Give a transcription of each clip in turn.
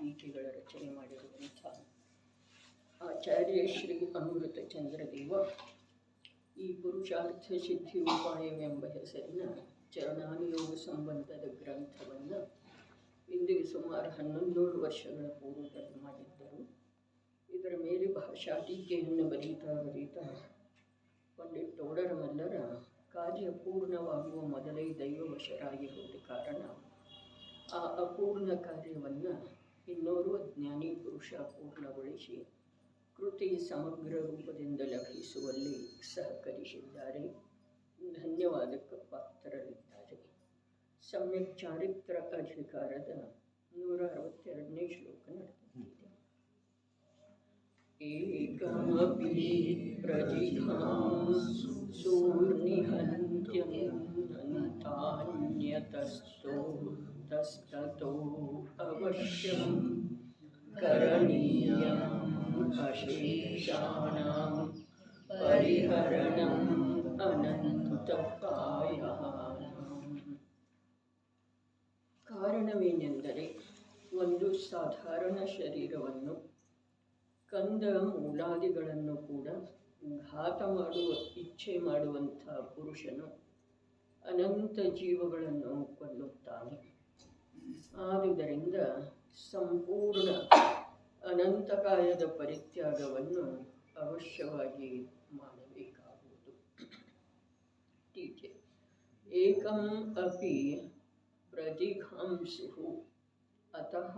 ಟೀಕೆಗಳ ರಚನೆ ಮಾಡಿರುವಂಥ ಆಚಾರ್ಯ ಶ್ರೀ ಅಮೃತ ಚಂದ್ರದೇವ ಈ ಪುರುಷಾರ್ಥ ಸಿದ್ಧಿ ಉಪಾಯವೆಂಬ ಹೆಸರಿನ ಚರಣಾನುಯೋಗ ಸಂಬಂಧದ ಗ್ರಂಥವನ್ನು ಇಂದಿಗೆ ಸುಮಾರು 1100 ವರ್ಷಗಳ ಪೂರ್ವದಲ್ಲಿ ಮಾಡಿದ್ದರು. ಇದರ ಮೇಲೆ ಭಾಷಾ ಟೀಕೆಯನ್ನು ಬರೀತಾ ಪಂಡಿತ್ ಟೋಡರಮಲ್ಲರ ಕಾರ್ಯ ಪೂರ್ಣವಾಗುವ ಮೊದಲೇ ದೈವವಶರಾಗಿ ಹೋದ ಕಾರಣ ಆ ಅಪೂರ್ಣ ಕಾರ್ಯವನ್ನು ಇನ್ನೋರ್ವ ಜ್ಞಾನಿ ಪುರುಷ ಪೂರ್ಣಗೊಳಿಸಿ ಕೃತಿ ಸಮಗ್ರ ರೂಪದಿಂದ ಲಭಿಸುವಲ್ಲಿ ಸಹಕರಿಸಿದ್ದಾರೆ. ಧನ್ಯವಾದಕ್ಕೆ ಪಾತ್ರರಿದ್ದಾರೆ. ಸಮ್ಯಕ್ ಚಾರಿತ್ರ ಅಧಿಕಾರದ 162ನೇ ಶ್ಲೋಕ ನಡೆದಿದೆ. ಏಕಮಪಿ ಪ್ರಜಿಘಾಂ ಸೂರ್ನಿಹನ್ತ್ಯನ್ಯತಸ್ತೋ ತಸ್ತತೋ ಅವಶ್ಯಂ ಕರಣೀಯಂ ಅಶೇಷಾಣಾಂ ಪರಿಹರಣಂ ಅನಂತಕಾಯಾನಾಂ. ಕಾರಣವೇನೆಂದರೆ, ಒಂದು ಸಾಧಾರಣ ಶರೀರವನ್ನು ಕಂದ ಮೂಲಾದಿಗಳನ್ನು ಕೂಡ ಘಾತ ಮಾಡುವ ಇಚ್ಛೆ ಮಾಡುವಂಥ ಪುರುಷನು ಅನಂತ ಜೀವಗಳನ್ನು ಕೊಲ್ಲುತ್ತಾನೆ. ಆದುದರಿಂದ ಸಂಪೂರ್ಣ ಅನಂತಕಾಯದ ಪರಿತ್ಯಾಗವನ್ನು ಅವಶ್ಯವಾಗಿ ಮಾಡಬೇಕಾಗುವುದು. ಟೀಕೆ. ಏಕಂ ಅಪಿ ಪ್ರಜಿಘಾಂಸುಃ ಅತಃ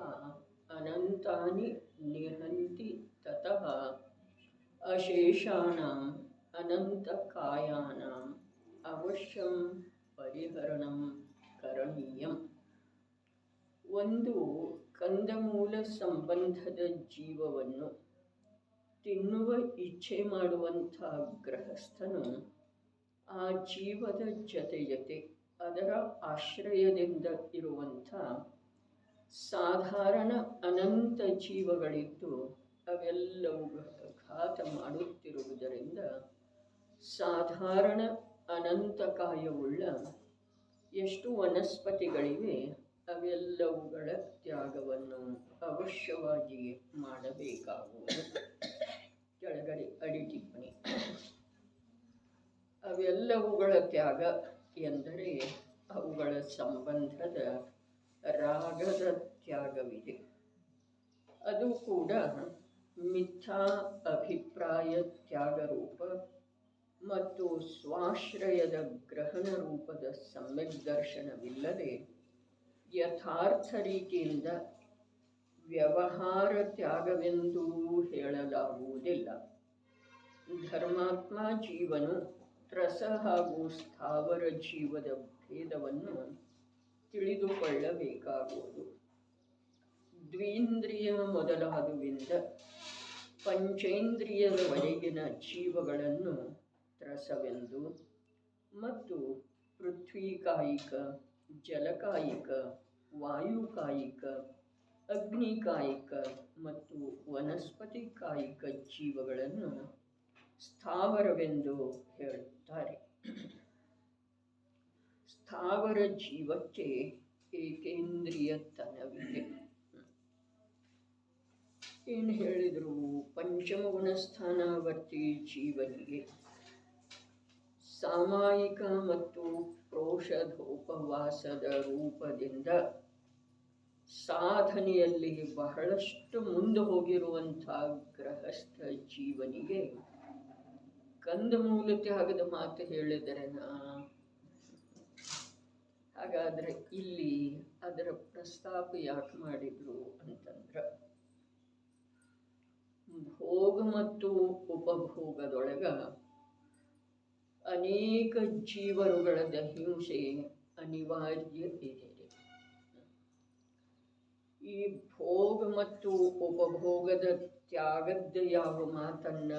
ಅನಂತಾನಿ ನಿಹಂತಿ ತತಃ ಅಶೇಷಾಣಾಂ ಅನಂತಕಾಯಾನಾಂ ಅವಶ್ಯಂ ಪರಿಹರಣಂ ಕರಣೀಯಂ. ಒಂದು ಕಂದಮೂಲ ಸಂಬಂಧದ ಜೀವವನ್ನು ತಿನ್ನುವ ಇಚ್ಛೆ ಮಾಡುವಂಥ ಗೃಹಸ್ಥನು ಆ ಜೀವದ ಜೊತೆ ಅದರ ಆಶ್ರಯದಿಂದ ಇರುವಂಥ ಸಾಧಾರಣ ಅನಂತ ಜೀವಗಳಿದ್ದು ಅವೆಲ್ಲವೂ ಘಾತ ಮಾಡುತ್ತಿರುವುದರಿಂದ ಸಾಧಾರಣ ಅನಂತಕಾಯವುಳ್ಳ ಎಷ್ಟು ವನಸ್ಪತಿಗಳಿವೆ ಅವೆಲ್ಲವುಗಳ ತ್ಯಾಗವನ್ನು ಅವಶ್ಯವಾಗಿ ಮಾಡಬೇಕಾಗುವುದು. ಕೆಳಗಡೆ ಅಡಿಟಿಪ್ಪಣಿ. ಅವೆಲ್ಲವುಗಳ ತ್ಯಾಗ ಎಂದರೆ ಅವುಗಳ ಸಂಬಂಧದ ರಾಗದ ತ್ಯಾಗವಿದೆ. ಅದು ಕೂಡ ಮಿಥ್ಯಾ ಅಭಿಪ್ರಾಯ ತ್ಯಾಗರೂಪ ಮತ್ತು ಸ್ವಾಶ್ರಯದ ಗ್ರಹಣ ರೂಪದ ಸಮ್ಯಕ್ ದರ್ಶನವಿಲ್ಲದೆ ಯಥಾರ್ಥ ರೀತಿಯಿಂದ ವ್ಯವಹಾರ ತ್ಯಾಗವೆಂದೂ ಹೇಳಲಾಗುವುದಿಲ್ಲ. ಧರ್ಮಾತ್ಮ ಜೀವನು ತ್ರಸ ಹಾಗೂ ಸ್ಥಾವರ ಜೀವದ ಭೇದವನ್ನು ತಿಳಿದುಕೊಳ್ಳಬೇಕಾಗುವುದು. ದ್ವೀಂದ್ರಿಯ ಮೊದಲಾದುವಿಂದ ಪಂಚೇಂದ್ರಿಯದವರೆಗಿನ ಜೀವಗಳನ್ನು ತ್ರಸವೆಂದು ಮತ್ತು ಪೃಥ್ವೀಕಾಯಿಕ, ಜಲಕಾಯಿಕ, ವಾಯುಕಾಯಿಕ, ಅಗ್ನಿಕಾಯಿಕ ಮತ್ತು ವನಸ್ಪತಿಕಾಯಿಕ ಜೀವಗಳನ್ನು ಸ್ಥಾವರವೆಂದು ಹೇಳುತ್ತಾರೆ. ಸ್ಥಾವರ ಜೀವಕ್ಕೆ ಏಕೇಂದ್ರಿಯತನವಿದೆ. ಏನು ಹೇಳಿದರು? ಪಂಚಮಗುಣಸ್ಥಾನಾವರ್ತಿ ಜೀವನಿಗೆ ಸಾಮಾಯಿಕ ಮತ್ತು ಪ್ರೋಷಧೋಪವಾಸದ ರೂಪದಿಂದ ಸಾಧನೆಯಲ್ಲಿ ಬಹಳಷ್ಟು ಮುಂದೆ ಹೋಗಿರುವಂಥ ಗೃಹಸ್ಥ ಜೀವನಿಗೆ ಕಂದಮೂಲ ತ್ಯಾಗದ ಮಾತು ಹೇಳಿದರೆ ಹಾಗಾದರೆ ಇಲ್ಲಿ ಅದರ ಪ್ರಸ್ತಾಪ ಯಾಕೆ ಮಾಡಿದ್ರು ಅಂತಂದ್ರೆ, ಭೋಗ ಮತ್ತು ಉಪಭೋಗದೊಳಗ ಅನೇಕ ಜೀವರುಗಳ ಹಿಂಸೆ ಅನಿವಾರ್ಯ ಇದೆ. ಈ ಭೋಗ ಮತ್ತು ಉಪಭೋಗದ ತ್ಯಾಗದ ಯಾವ ಮಾತನ್ನ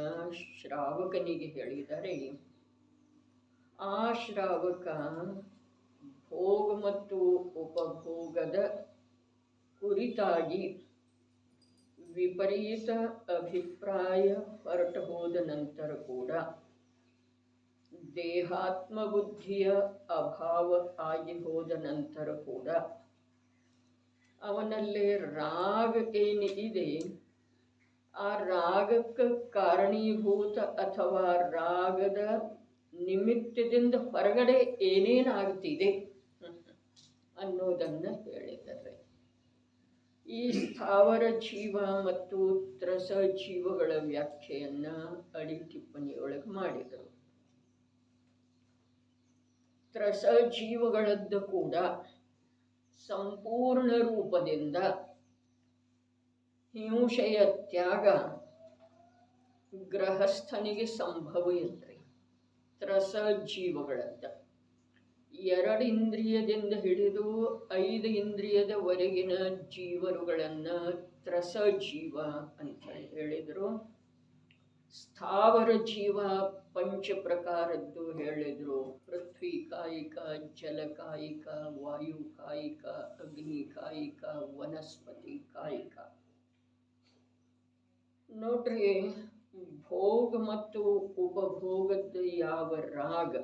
ಶ್ರಾವಕನಿಗೆ ಹೇಳಿದರೆ, ಆ ಶ್ರಾವಕ ಭೋಗ ಮತ್ತು ಉಪಭೋಗದ ಕುರಿತಾಗಿ ವಿಪರೀತ ಅಭಿಪ್ರಾಯ ಹೊರಟು ಹೋದ ನಂತರ ಕೂಡ ದೇಹಾತ್ಮ ಬುದ್ಧಿಯ ಅಭಾವ ಆಗಿ ಹೋದ ನಂತರ ಕೂಡ ಅವನಲ್ಲಿ ರಾಗ ಏನು ಇದೆ, ಆ ರಾಗಕ್ಕೆ ಕಾರಣೀಭೂತ ಅಥವಾ ರಾಗದ ನಿಮಿತ್ತದಿಂದ ಹೊರಗಡೆ ಏನೇನಾಗ್ತಿದೆ ಅನ್ನೋದನ್ನು ಹೇಳಿದ್ದಾರೆ. ಈ ಸ್ಥಾವರ ಜೀವ ಮತ್ತು ತ್ರಸ ಜೀವಗಳ ವ್ಯಾಖ್ಯೆಯನ್ನ ಅಡಿ ಟಿಪ್ಪಣಿಯೊಳಗೆ ಮಾಡಿದರು. ತ್ರಸ ಜೀವಗಳದ್ದು ಕೂಡ ಸಂಪೂರ್ಣ ರೂಪದಿಂದ ಹಿಂಸೆಯ ತ್ಯಾಗ ಗೃಹಸ್ಥನಿಗೆ ಸಂಭವಿಯತ್ರಿ. ತ್ರಸ ಜೀವಗಳದ್ದ 2 ಇಂದ್ರಿಯದಿಂದ ಹಿಡಿದು 5 ಇಂದ್ರಿಯದವರೆಗಿನ ಜೀವರುಗಳನ್ನು ತ್ರಸ ಜೀವ ಅಂತ ಹೇಳಿದರು. ಸ್ಥಾವರ ಜೀವ ಪಂಚ ಪ್ರಕಾರದ್ದು ಹೇಳಿದರು. ಪೃಥ್ವಿ ಕಾಯಿಕ, ಜಲಕಾಯಿಕ, ವಾಯು ಕಾಯಿಕ, ಅಗ್ನಿ ಕಾಯಿಕ, ವನಸ್ಪತಿ ಕಾಯಿಕ. ನೋಡ್ರಿ, ಭೋಗ ಮತ್ತು ಉಪಭೋಗದ ಯಾವ ರಾಗ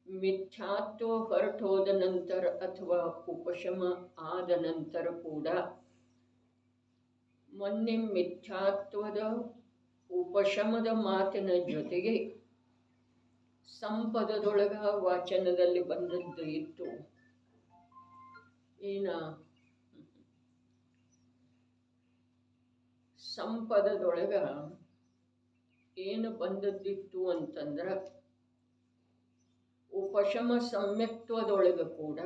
ಮಿಥ್ಯಾತ್ವ ಹೊರಟೋದ ನಂತರ ಅಥವಾ ಉಪಶಮ ಆದ ನಂತರ ಕೂಡ ಮೊನ್ನೆ ಮಿಥ್ಯಾತ್ವದ ಉಪಶಮದ ಮಾತಿನ ಜೊತೆಗೆ ಸಂಪದದೊಳಗ ವಾಚನದಲ್ಲಿ ಬಂದದ್ದು ಇತ್ತು. ಏನ ಸಂಪದದೊಳಗ ಏನು ಬಂದದ್ದಿತ್ತು ಅಂತಂದ್ರ ಉಪಶಮ ಸಮ್ಯಕ್ತ್ವದೊಳಗ ಕೂಡ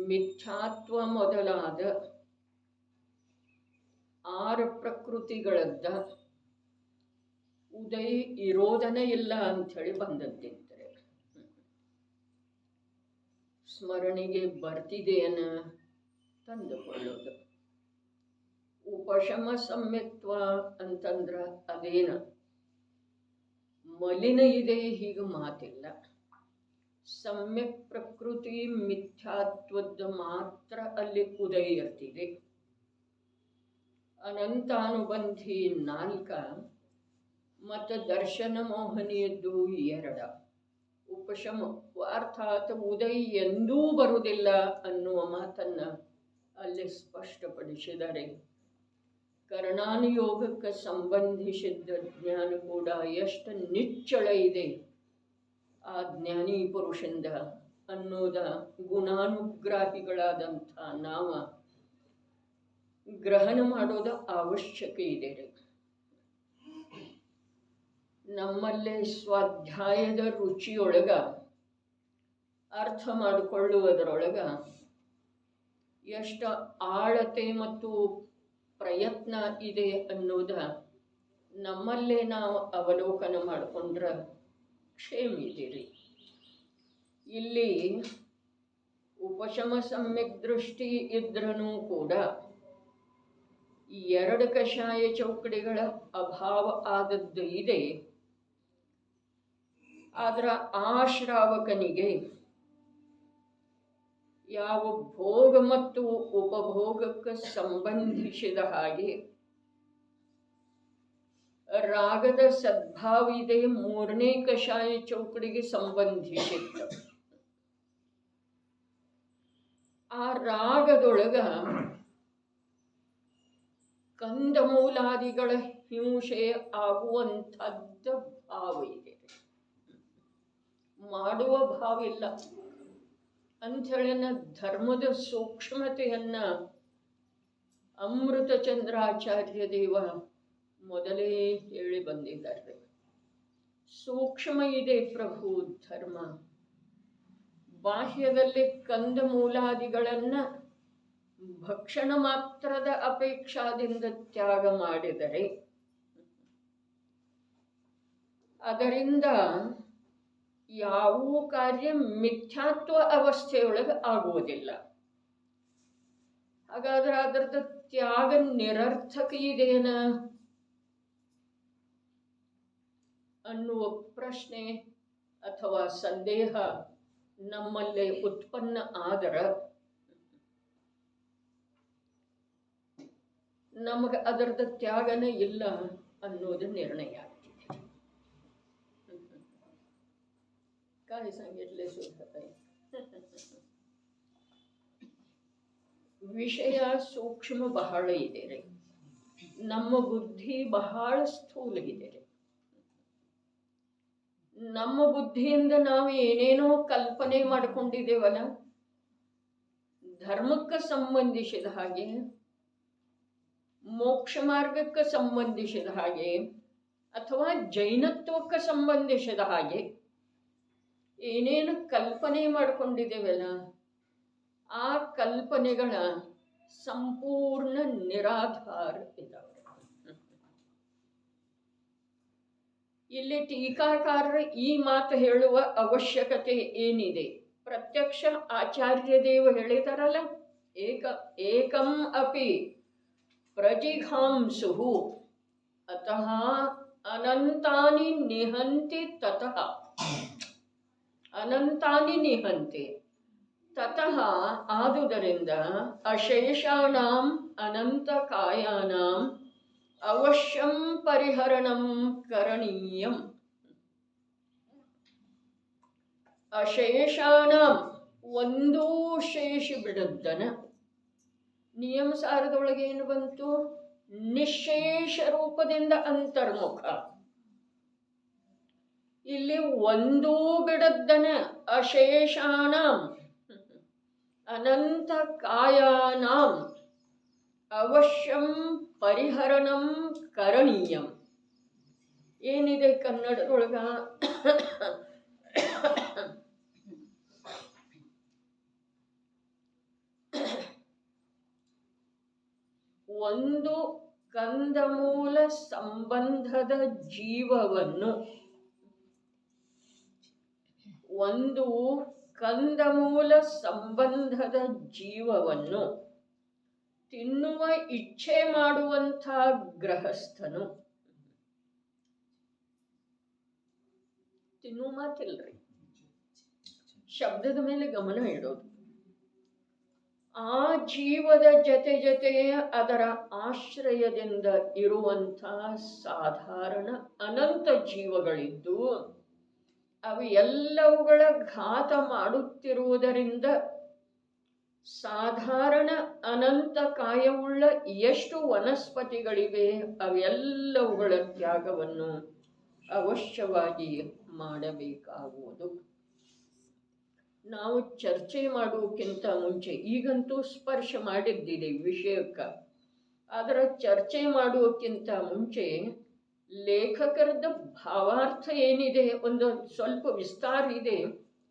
ಮಿಥ್ಯಾತ್ವ ಮೊದಲಾದ 6 ಪ್ರಕೃತಿಗಳದ್ದ ಉದಯ ಇರೋದನೇ ಇಲ್ಲ ಅಂಥೇಳಿ ಬಂದದ್ದಿರ್ತಾರೆ. ಸ್ಮರಣೆಗೆ ಬರ್ತಿದೆಯನ್ನ ತಂದುಕೊಳ್ಳೋದು. ಉಪಶಮ ಸಮ್ಯಕ್ತ್ವ ಅಂತಂದ್ರ ಅದೇನ ಮಲಿನ ಇದೆ ಹೀಗೆ ಮಾತಿಲ್ಲ. ಸಮ್ಯಕ್ ಪ್ರಕೃತಿ ಮಿಥ್ಯಾತ್ವದ ಮಾತ್ರ ಅಲ್ಲಿ ಉದಯ ಇರ್ತಿದೆ. ಅನಂತಾನುಬಂಧಿ 4 ಮತ್ತು ದರ್ಶನ ಮೋಹನಿಯದ್ದು 2. ಉಪಶಮ ಅರ್ಥಾತ್ ಉದಯ ಎಂದೂ ಬರುವುದಿಲ್ಲ ಅನ್ನುವ ಮಾತನ್ನ ಅಲ್ಲಿ ಸ್ಪಷ್ಟಪಡಿಸಿದ್ದಾರೆ. ಕರ್ಣಾನುಯೋಗಕ್ಕೆ ಸಂಬಂಧಿಸಿದ ಜ್ಞಾನ ಕೂಡ ಎಷ್ಟು ನಿಚ್ಚಳ ಇದೆ ಆ ಜ್ಞಾನಿ ಪುರುಷಂದ ಅನ್ನೋದ ಗುಣಾನುಗ್ರಾಹಿಗಳಾದಂಥ ನಾವು ಗ್ರಹಣ ಮಾಡೋದು ಅವಶ್ಯಕ ಇದೆ. ನಮ್ಮಲ್ಲೇ ಸ್ವಾಧ್ಯಾಯದ ರುಚಿಯೊಳಗ ಅರ್ಥ ಮಾಡಿಕೊಳ್ಳುವುದರೊಳಗ ಎಷ್ಟು ಆಳತೆ ಮತ್ತು ಪ್ರಯತ್ನ ಇದೆ ಅನ್ನೋದ ನಮ್ಮಲ್ಲೇ ನಾವು ಅವಲೋಕನ ಮಾಡಿಕೊಂಡ್ರೆ ಕ್ಷೇಮಿದ್ದೀರಿ. ಇಲ್ಲಿ ಉಪಶಮ ಸಮ್ಯಕ್ ದೃಷ್ಟಿ ಇದ್ರೂ ಕೂಡ 2 ಕಷಾಯ ಚೌಕಡಿಗಳ ಅಭಾವ ಆದದ್ದು ಇದೆ. ಆದ್ರೆ ಆ ಶ್ರಾವಕನಿಗೆ ಯಾವ ಭೋಗ ಮತ್ತು ಉಪಭೋಗಕ್ಕೆ ಸಂಬಂಧಿಸಿದ ಹಾಗೆ ರಾಗದ ಸದ್ಭಾವ ಇದೆ. 3ನೇ ಕಷಾಯ ಚೌಕಡಿಗೆ ಸಂಬಂಧಿಸಿದ ಆ ರಾಗದೊಳಗ ಕಂದಮೂಲಾದಿಗಳ ಹಿಂಸೆ ಆಗುವಂಥದ್ದು ಭಾವ ಇದೆ. ಮಾಡುವ ಭಾವ ಇಲ್ಲ ಅಂಥೇಳಿನ ಧರ್ಮದ ಸೂಕ್ಷ್ಮತೆಯನ್ನ ಅಮೃತ ಚಂದ್ರಾಚಾರ್ಯ ದೇವ ಮೊದಲೇ ಹೇಳಿ ಬಂದಿದ್ದಾರೆ. ಸೂಕ್ಷ್ಮ ಇದೆ ಪ್ರಭು ಧರ್ಮ. ಬಾಹ್ಯದಲ್ಲಿ ಕಂದಮೂಲಾದಿಗಳನ್ನ ಭಕ್ಷಣ ಮಾತ್ರದ ಅಪೇಕ್ಷಾದಿಂದ ತ್ಯಾಗ ಮಾಡಿದರೆ ಅದರಿಂದ ಯಾವ ಕಾರ್ಯ ಮಿಥ್ಯಾತ್ವ ಅವಸ್ಥೆಯೊಳಗೆ ಆಗುವುದಿಲ್ಲ. ಹಾಗಾದ್ರೆ ಅದರದ ತ್ಯಾಗ ನಿರರ್ಥಕ ಇದೆಯೇನ ಅನ್ನುವ ಪ್ರಶ್ನೆ ಅಥವಾ ಸಂದೇಹ ನಮ್ಮಲ್ಲೇ ಉತ್ಪನ್ನ ಆದರೆ ನಮಗೆ ಅದರದ ತ್ಯಾಗನೇ ಇಲ್ಲ ಅನ್ನೋದು निर्णय ಆಗ್ತಿದೆ. काय सांगितले सुद्धा ವಿಷಯ ಸೂಕ್ಷ್ಮ ಬಹಳ ಇದೆ ರೀ. ನಮ್ಮ ಬುದ್ಧಿ ಬಹಳ ಸ್ಥೂಲ ಇದೆ ರೀ. ನಮ್ಮ ಬುದ್ಧಿಯಿಂದ ನಾವು ಏನೇನೋ ಕಲ್ಪನೆ ಮಾಡಿಕೊಂಡಿದ್ದೇವಲ್ಲ, ಧರ್ಮಕ್ಕೆ ಸಂಬಂಧಿಸಿದ ಹಾಗೆ, ಮೋಕ್ಷ ಮಾರ್ಗಕ್ಕೆ ಸಂಬಂಧಿಸಿದ ಹಾಗೆ, ಅಥವಾ ಜೈನತ್ವಕ್ಕೆ ಸಂಬಂಧಿಸಿದ ಹಾಗೆ ಏನೇನು ಕಲ್ಪನೆ ಮಾಡಿಕೊಂಡಿದ್ದೇವಲ್ಲ, ಆ ಕಲ್ಪನೆಗಳ ಸಂಪೂರ್ಣ ನಿರಾಧಾರ ಇದ್ದಾವೆ. ಇಲ್ಲಿ ಟೀಕಾಕಾರರು ಈ ಮಾತು ಹೇಳುವ ಅವಶ್ಯಕತೆ ಏನಿದೆ? ಪ್ರತ್ಯಕ್ಷ ಆಚಾರ್ಯ ದೇವ ಹೇಳಿದಾರಲ್ಲ, ಏಕಂ ಅಪಿ ಪ್ರಜಿಘಾಂಸುಹು ಅತಃ ಅನಂತಾನಿ ನಿಹಂತಿ ತತಃ. ಅನಂತಾನಿ ನಿಹಂತಿ ತತಃ ಆದುದರಿಂದ ಅಶೇಷಾಣಾಂ ಅನಂತ ಕಾಯಾನಾಂ ಅವಶ್ಯಂ ಪರಿಹರಣಂ ಕರಣೀಯಂ. ಅಶೇಷಾಣಾಂ ಒಂದೂ ಶೇಷ ಬಿಡದ್ದನ. ನಿಯಮಸಾರದೊಳಗೆ ಏನು ಬಂತು? ನಿಶೇಷ ರೂಪದಿಂದ ಅಂತರ್ಮುಖ. ಇಲ್ಲಿ ಒಂದೂ ಬಿಡದ್ದನ. ಅಶೇಷಾಣಾಂ ಅನಂತ ಕಾಯಾನಾಂ ಅವಶ್ಯಂ ಪರಿಹರಣಂ ಕರಣೀಯಂ. ಏನಿದೆ ಕನ್ನಡದೊಳಗ? ಒಂದು ಕಂದಮೂಲ ಸಂಬಂಧದ ಜೀವವನ್ನು, ಒಂದು ಕಂದಮೂಲ ಸಂಬಂಧದ ಜೀವವನ್ನು ತಿನ್ನುವ ಇಚ್ಛೆ ಮಾಡುವಂಥ ಗೃಹಸ್ಥನು, ತಿನ್ನುವ ಮಾತಿಲ್ರಿ, ಶಬ್ದದ ಮೇಲೆ ಗಮನ ಇಡೋದು. ಆ ಜೀವದ ಜೊತೆ ಜೊತೆಗೆ ಅದರ ಆಶ್ರಯದಿಂದ ಇರುವಂಥ ಸಾಧಾರಣ ಅನಂತ ಜೀವಗಳಿದ್ದು ಅವು ಎಲ್ಲವುಗಳ ಘಾತ ಮಾಡುತ್ತಿರುವುದರಿಂದ ಸಾಧಾರಣ ಅನಂತ ಕಾಯವುಳ್ಳ ಎಷ್ಟು ವನಸ್ಪತಿಗಳಿವೆ ಅವೆಲ್ಲವುಗಳ ತ್ಯಾಗವನ್ನು ಅವಶ್ಯವಾಗಿ ಮಾಡಬೇಕಾಗುವುದು. ನಾವು ಚರ್ಚೆ ಮಾಡುವುದಕ್ಕಿಂತ ಮುಂಚೆ, ಈಗಂತೂ ಸ್ಪರ್ಶ ಮಾಡಿದ್ದಿದೆ ವಿಷಯಕ್ಕೆ, ಅದರ ಚರ್ಚೆ ಮಾಡುವುದಕ್ಕಿಂತ ಮುಂಚೆ ಲೇಖಕರದ ಭಾವಾರ್ಥ ಏನಿದೆ ಒಂದು ಸ್ವಲ್ಪ ವಿಸ್ತಾರ ಇದೆ.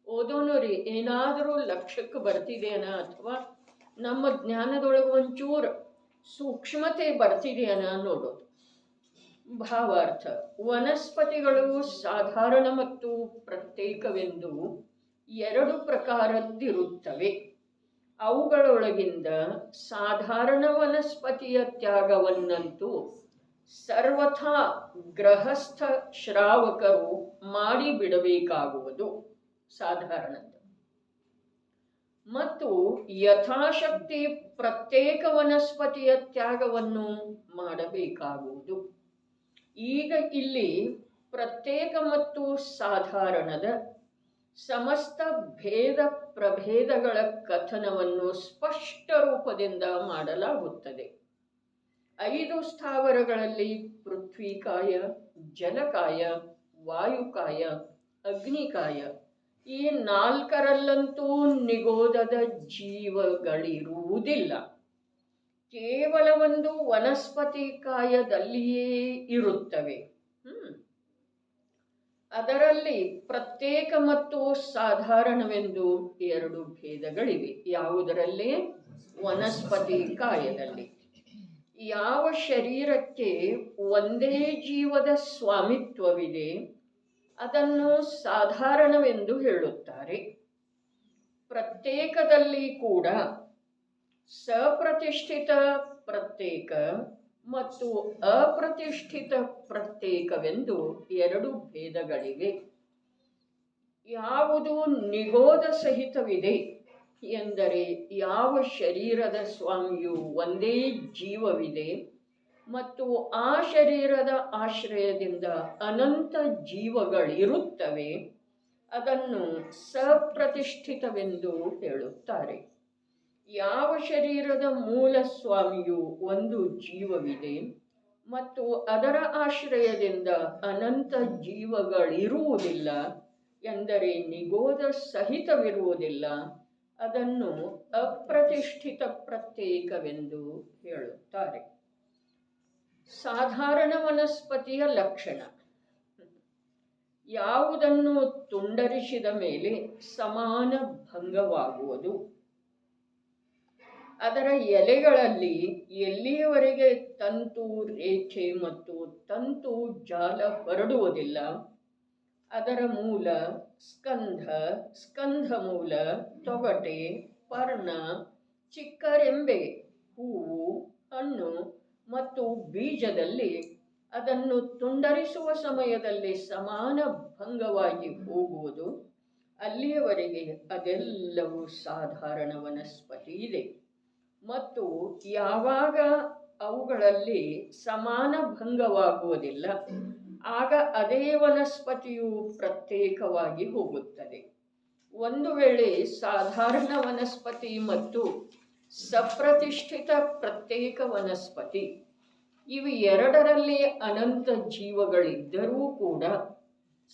ಓದೋನು ರೀ ಏನಾದರೂ ಲಕ್ಷ್ಯಕ್ಕೆ ಬರ್ತಿದೆಯನ ಅಥವಾ ನಮ್ಮ ಜ್ಞಾನದೊಳಗೆ ಒಂಚೂರು ಸೂಕ್ಷ್ಮತೆ ಬರ್ತಿದೆಯನ ನೋಡೋದು. ಭಾವಾರ್ಥ: ವನಸ್ಪತಿಗಳು ಸಾಧಾರಣ ಮತ್ತು ಪ್ರತ್ಯೇಕವೆಂದು ಎರಡು ಪ್ರಕಾರದ್ದಿರುತ್ತವೆ. ಅವುಗಳೊಳಗಿಂದ ಸಾಧಾರಣ ವನಸ್ಪತಿಯ ತ್ಯಾಗವನ್ನಂತೂ ಸರ್ವಥಾ ಗೃಹಸ್ಥ ಶ್ರಾವಕರು ಮಾಡಿಬಿಡಬೇಕಾಗುವುದು ಸಾಧಾರಣದ. ಮತ್ತು ಯಥಾಶಕ್ತಿ ಪ್ರತ್ಯೇಕ ವನಸ್ಪತಿಯ ತ್ಯಾಗವನ್ನು ಮಾಡಬೇಕಾಗುವುದು. ಈಗ ಇಲ್ಲಿ ಪ್ರತ್ಯೇಕ ಮತ್ತು ಸಾಧಾರಣದ ಸಮಸ್ತ ಭೇದ ಪ್ರಭೇದಗಳ ಕಥನವನ್ನು ಸ್ಪಷ್ಟ ರೂಪದಿಂದ ಮಾಡಲಾಗುತ್ತದೆ. 5 ಸ್ಥಾವರಗಳಲ್ಲಿ ಪೃಥ್ವಿಕಾಯ, ಜಲಕಾಯ, ವಾಯುಕಾಯ, ಅಗ್ನಿಕಾಯ ಈ 4ರಲ್ಲಂತೂ ನಿಗೋದದ ಜೀವಗಳಿರುವುದಿಲ್ಲ. ಕೇವಲ ಒಂದು ವನಸ್ಪತಿ ಕಾಯದಲ್ಲಿಯೇ ಇರುತ್ತವೆ. ಅದರಲ್ಲಿ ಪ್ರತ್ಯೇಕ ಮತ್ತು ಸಾಧಾರಣವೆಂದು 2 ಭೇದಗಳಿವೆ. ಯಾವುದರಲ್ಲಿ? ವನಸ್ಪತಿ ಕಾಯದಲ್ಲಿ. ಯಾವ ಶರೀರಕ್ಕೆ ಒಂದೇ ಜೀವದ ಸ್ವಾಮಿತ್ವವಿದೆ ಅದನ್ನು ಸಾಧಾರಣವೆಂದು ಹೇಳುತ್ತಾರೆ. ಪ್ರತ್ಯೇಕದಲ್ಲಿ ಕೂಡ ಸಪ್ರತಿಷ್ಠಿತ ಪ್ರತ್ಯೇಕ ಮತ್ತು ಅಪ್ರತಿಷ್ಠಿತ ಪ್ರತ್ಯೇಕವೆಂದು 2 ಭೇದಗಳಿವೆ. ಯಾವುದು ನಿಗೋದ ಸಹಿತವಿದೆ ಎಂದರೆ ಯಾವ ಶರೀರದ ಸ್ವಾಮಿಯು ಒಂದೇ ಜೀವವಿದೆ ಮತ್ತು ಆ ಶರೀರದ ಆಶ್ರಯದಿಂದ ಅನಂತ ಜೀವಗಳಿರುತ್ತವೆ ಅದನ್ನು ಸಪ್ರತಿಷ್ಠಿತವೆಂದು ಹೇಳುತ್ತಾರೆ. ಯಾವ ಶರೀರದ ಮೂಲ ಸ್ವಾಮಿಯು ಒಂದು ಜೀವವಿದೆ ಮತ್ತು ಅದರ ಆಶ್ರಯದಿಂದ ಅನಂತ ಜೀವಗಳಿರುವುದಿಲ್ಲ ಎಂದರೆ ನಿಗೋಧ ಸಹಿತವಿರುವುದಿಲ್ಲ, ಅದನ್ನು ಅಪ್ರತಿಷ್ಠಿತ ಪ್ರತ್ಯೇಕವೆಂದು ಹೇಳುತ್ತಾರೆ. ಸಾಧಾರಣ ವನಸ್ಪತಿಯ ಲಕ್ಷಣ: ಯಾವುದನ್ನು ತುಂಡರಿಸಿದ ಮೇಲೆ ಸಮಾನ ಭಂಗವಾಗುವುದು. ಅದರ ಎಲೆಗಳಲ್ಲಿ ಎಲ್ಲಿಯವರೆಗೆ ತಂತು ರೇಖೆ ಮತ್ತು ತಂತು ಜಾಲ ಹೊರಡುವುದಿಲ್ಲ, ಅದರ ಮೂಲ ಸ್ಕಂಧ, ಸ್ಕಂಧ ಮೂಲ, ತೊಗಟೆ, ಪರ್ಣ, ಚಿಕ್ಕರೆಂಬೆ, ಹೂವು, ಹಣ್ಣು ಮತ್ತು ಬೀಜದಲ್ಲಿ ಅದನ್ನು ತುಂಡರಿಸುವ ಸಮಯದಲ್ಲಿ ಸಮಾನ ಭಂಗವಾಗಿ ಹೋಗುವುದು. ಅಲ್ಲಿಯವರೆಗೆ ಅದೆಲ್ಲವೂ ಸಾಧಾರಣ ವನಸ್ಪತಿ ಇದೆ. ಮತ್ತು ಯಾವಾಗ ಅವುಗಳಲ್ಲಿ ಸಮಾನ ಭಂಗವಾಗುವುದಿಲ್ಲ, ಆಗ ಅದೇ ವನಸ್ಪತಿಯು ಪ್ರತ್ಯೇಕವಾಗಿ ಹೋಗುತ್ತದೆ. ಒಂದು ವೇಳೆ ಸಾಧಾರಣ ವನಸ್ಪತಿ ಮತ್ತು ಸಪ್ರತಿಷ್ಠಿತ ಪ್ರತ್ಯೇಕ ವನಸ್ಪತಿ ಇವು ಎರಡರಲ್ಲಿ ಅನಂತ ಜೀವಗಳಿದ್ದರೂ ಕೂಡ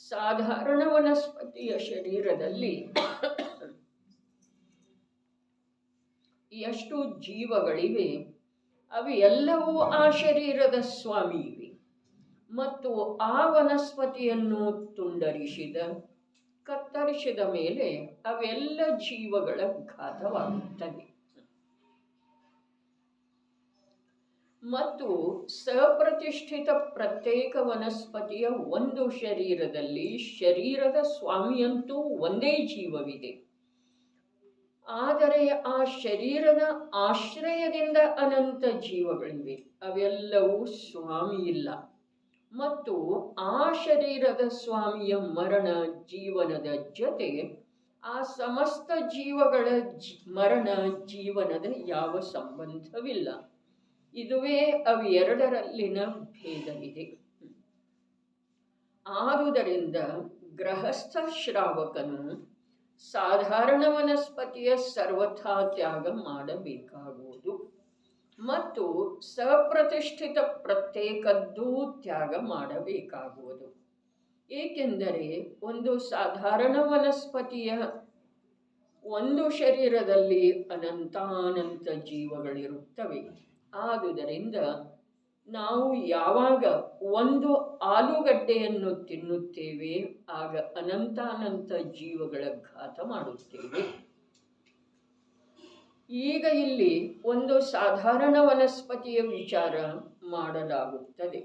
ಸಾಧಾರಣ ವನಸ್ಪತಿಯ ಶರೀರದಲ್ಲಿ ಎಷ್ಟು ಜೀವಗಳಿವೆ ಅವು ಎಲ್ಲವೂ ಆ ಶರೀರದ ಸ್ವಾಮಿ ಇವೆ ಮತ್ತು ಆ ವನಸ್ಪತಿಯನ್ನು ತುಂಡರಿಸಿದ ಕತ್ತರಿಸಿದ ಮೇಲೆ ಅವೆಲ್ಲ ಜೀವಗಳ ಘಾತವಾಗುತ್ತದೆ. ಮತ್ತು ಸಪ್ರತಿಷ್ಠಿತ ಪ್ರತ್ಯೇಕ ವನಸ್ಪತಿಯ ಒಂದು ಶರೀರದಲ್ಲಿ ಶರೀರದ ಸ್ವಾಮಿಯಂತೂ ಒಂದೇ ಜೀವವಿದೆ, ಆದರೆ ಆ ಶರೀರದ ಆಶ್ರಯದಿಂದ ಅನಂತ ಜೀವಗಳಿವೆ, ಅವೆಲ್ಲವೂ ಸ್ವಾಮಿ ಇಲ್ಲ. ಮತ್ತು ಆ ಶರೀರದ ಸ್ವಾಮಿಯ ಮರಣ ಜೀವನದ ಜೊತೆ ಆ ಸಮಸ್ತ ಜೀವಗಳ ಮರಣ ಜೀವನದ ಯಾವ ಸಂಬಂಧವಿಲ್ಲ. ಇದುವೇ ಅವೆರಡರಲ್ಲಿನ ಭೇದವಿದೆ. ಆದುದರಿಂದ ಗೃಹಸ್ಥ ಶ್ರಾವಕನು ಸಾಧಾರಣ ವನಸ್ಪತಿಯ ಸರ್ವಥಾ ತ್ಯಾಗ ಮಾಡಬೇಕಾಗುವುದು ಮತ್ತು ಸಪ್ರತಿಷ್ಠಿತ ಪ್ರತ್ಯೇಕದ್ದೂ ತ್ಯಾಗ ಮಾಡಬೇಕಾಗುವುದು. ಏಕೆಂದರೆ ಒಂದು ಸಾಧಾರಣ ವನಸ್ಪತಿಯ ಒಂದು ಶರೀರದಲ್ಲಿ ಅನಂತಾನಂತ ಜೀವಗಳಿರುತ್ತವೆ. ಆದುದರಿಂದ ನಾವು ಯಾವಾಗ ಒಂದು ಆಲೂಗಡ್ಡೆಯನ್ನು ತಿನ್ನುತ್ತೇವೆ ಆಗ ಅನಂತಾನಂತ ಜೀವಗಳ ಘಾತ ಮಾಡುತ್ತೇವೆ. ಈಗ ಇಲ್ಲಿ ಒಂದು ಸಾಧಾರಣ ವನಸ್ಪತಿಯ ವಿಚಾರ ಮಾಡಲಾಗುತ್ತದೆ.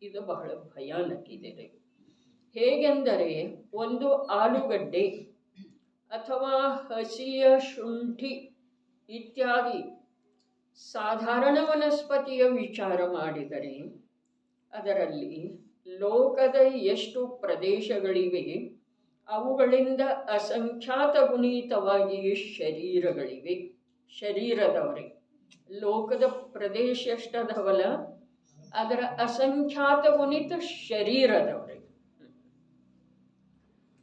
ಇದು ಬಹಳ ಭಯಾನಕಿದೆ. ಹೇಗೆಂದರೆ ಒಂದು ಆಲೂಗಡ್ಡೆ ಅಥವಾ ಹಸಿಯ ಶುಂಠಿ ಇತ್ಯಾದಿ ಸಾಧಾರಣ ವನಸ್ಪತಿಯ ವಿಚಾರ ಮಾಡಿದರೆ ಅದರಲ್ಲಿ ಲೋಕದ ಎಷ್ಟು ಪ್ರದೇಶಗಳಿವೆ ಅವುಗಳಿಂದ ಅಸಂಖ್ಯಾತ ಗುಣಿತವಾಗಿ ಶರೀರಗಳಿವೆ. ಶರೀರದವರೇ ಲೋಕದ ಪ್ರದೇಶ ಎಷ್ಟದವಲ್ಲ ಅದರ ಅಸಂಖ್ಯಾತ ಗುಣಿತ ಶರೀರದವರೇ.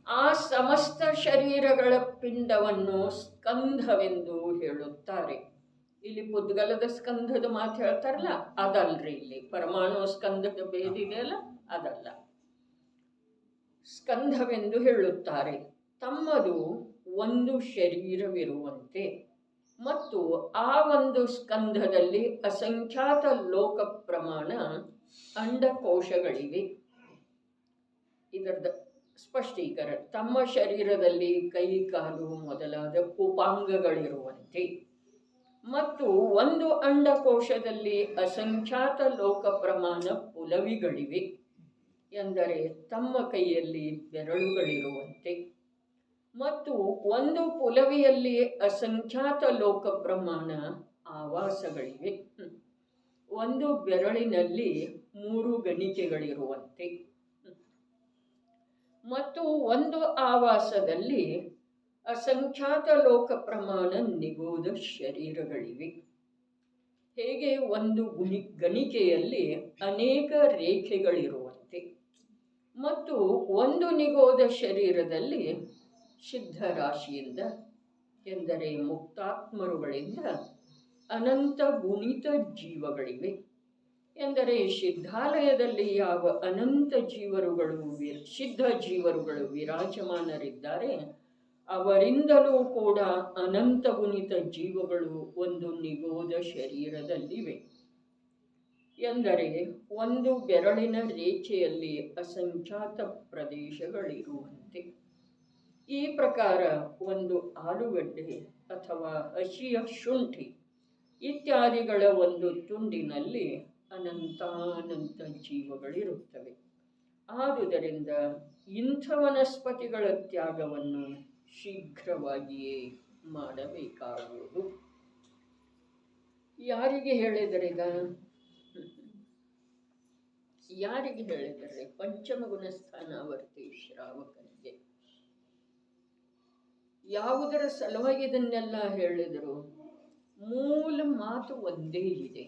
ಆ ಸಮಸ್ತ ಶರೀರಗಳ ಪಿಂಡವನ್ನು ಸ್ಕಂಧವೆಂದು ಹೇಳುತ್ತಾರೆ. ಇಲ್ಲಿ ಪುದ್ಗಲದ ಸ್ಕಂಧದ ಮಾತು ಹೇಳ್ತಾರಲ್ಲ ಅದಲ್ರಿ, ಇಲ್ಲಿ ಪರಮಾಣು ಸ್ಕಂಧದ ಭೇದಿದೆಯಲ್ಲ ಅದಲ್ಲ, ಸ್ಕಂಧವೆಂದು ಹೇಳುತ್ತಾರೆ. ತಮ್ಮದು ಒಂದು ಶರೀರವಿರುವಂತೆ ಮತ್ತು ಆ ಒಂದು ಸ್ಕಂಧದಲ್ಲಿ ಅಸಂಖ್ಯಾತ ಲೋಕ ಪ್ರಮಾಣ ಅಂಡಕೋಶಗಳಿವೆ. ಇದರ ಸ್ಪಷ್ಟೀಕರಣ: ತಮ್ಮ ಶರೀರದಲ್ಲಿ ಕೈ ಕಾಲು ಮೊದಲಾದ ಉಪಾಂಗಗಳಿರುವಂತೆ ಮತ್ತು ಒಂದು ಅಂಡಕೋಶದಲ್ಲಿ ಅಸಂಖ್ಯಾತ ಲೋಕ ಪ್ರಮಾಣ ಪುಲವಿಗಳಿವೆ, ಎಂದರೆ ತಮ್ಮ ಕೈಯಲ್ಲಿ ಬೆರಳುಗಳಿರುವಂತೆ ಮತ್ತು ಒಂದು ಪುಲವಿಯಲ್ಲಿ ಅಸಂಖ್ಯಾತ ಲೋಕ ಪ್ರಮಾಣ ಆವಾಸಗಳಿವೆ, ಒಂದು ಬೆರಳಿನಲ್ಲಿ 3 ಗಣಿಕೆಗಳಿರುವಂತೆ ಮತ್ತು ಒಂದು ಆವಾಸದಲ್ಲಿ ಅಸಂಖ್ಯಾತ ಲೋಕ ಪ್ರಮಾಣ ನಿಗೋಧ ಶರೀರಗಳಿವೆ. ಹೇಗೆ ಒಂದು ಗಣಿಕೆಯಲ್ಲಿ ಅನೇಕ ರೇಖೆಗಳಿರುವಂತೆ ಮತ್ತು ಒಂದು ನಿಗೋದ ಶರೀರದಲ್ಲಿ ಸಿದ್ಧರಾಶಿಯಿಂದ ಎಂದರೆ ಮುಕ್ತಾತ್ಮರುಗಳಿಂದ ಅನಂತ ಗುಣಿತ ಜೀವಗಳಿವೆ. ಎಂದರೆ ಸಿದ್ಧಾಲಯದಲ್ಲಿ ಯಾವ ಅನಂತ ಸಿದ್ಧ ಜೀವರುಗಳು ವಿರಾಜಮಾನರಿದ್ದಾರೆ ಅವರಿಂದಲೂ ಕೂಡ ಅನಂತ ಗುಣಿತ ಜೀವಗಳು ಒಂದು ನಿಗೋದ ಶರೀರದಲ್ಲಿವೆ. ಎಂದರೆ ಒಂದು ಬೆರಳಿನ ರೇಖೆಯಲ್ಲಿ ಅಸಂಖ್ಯಾತ ಪ್ರದೇಶಗಳಿರುವಂತೆ. ಈ ಪ್ರಕಾರ ಒಂದು ಆಲೂಗಡ್ಡೆ ಅಥವಾ ಹಸಿಯ ಶುಂಠಿ ಇತ್ಯಾದಿಗಳ ಒಂದು ತುಂಡಿನಲ್ಲಿ ಅನಂತಾನಂತ ಜೀವಗಳಿರುತ್ತವೆ. ಆದುದರಿಂದ ಇಂಥ ವನಸ್ಪತಿಗಳ ತ್ಯಾಗವನ್ನು ಶೀಘ್ರವಾಗಿಯೇ ಮಾಡಬೇಕಾಗುವುದು. ಯಾರಿಗೆ ಹೇಳಿದರೀಗ? ಯಾರಿಗೆ ಹೇಳಿದರೆ? ಪಂಚಮ ಗುಣಸ್ಥಾನಾವರ್ತಿ ಶ್ರಾವಕನಿಗೆ. ಯಾವುದರ ಸಲುವಾಗಿ ಇದನ್ನೆಲ್ಲ ಹೇಳಿದರು? ಮೂಲ ಮಾತು ಒಂದೇ ಇದೆ.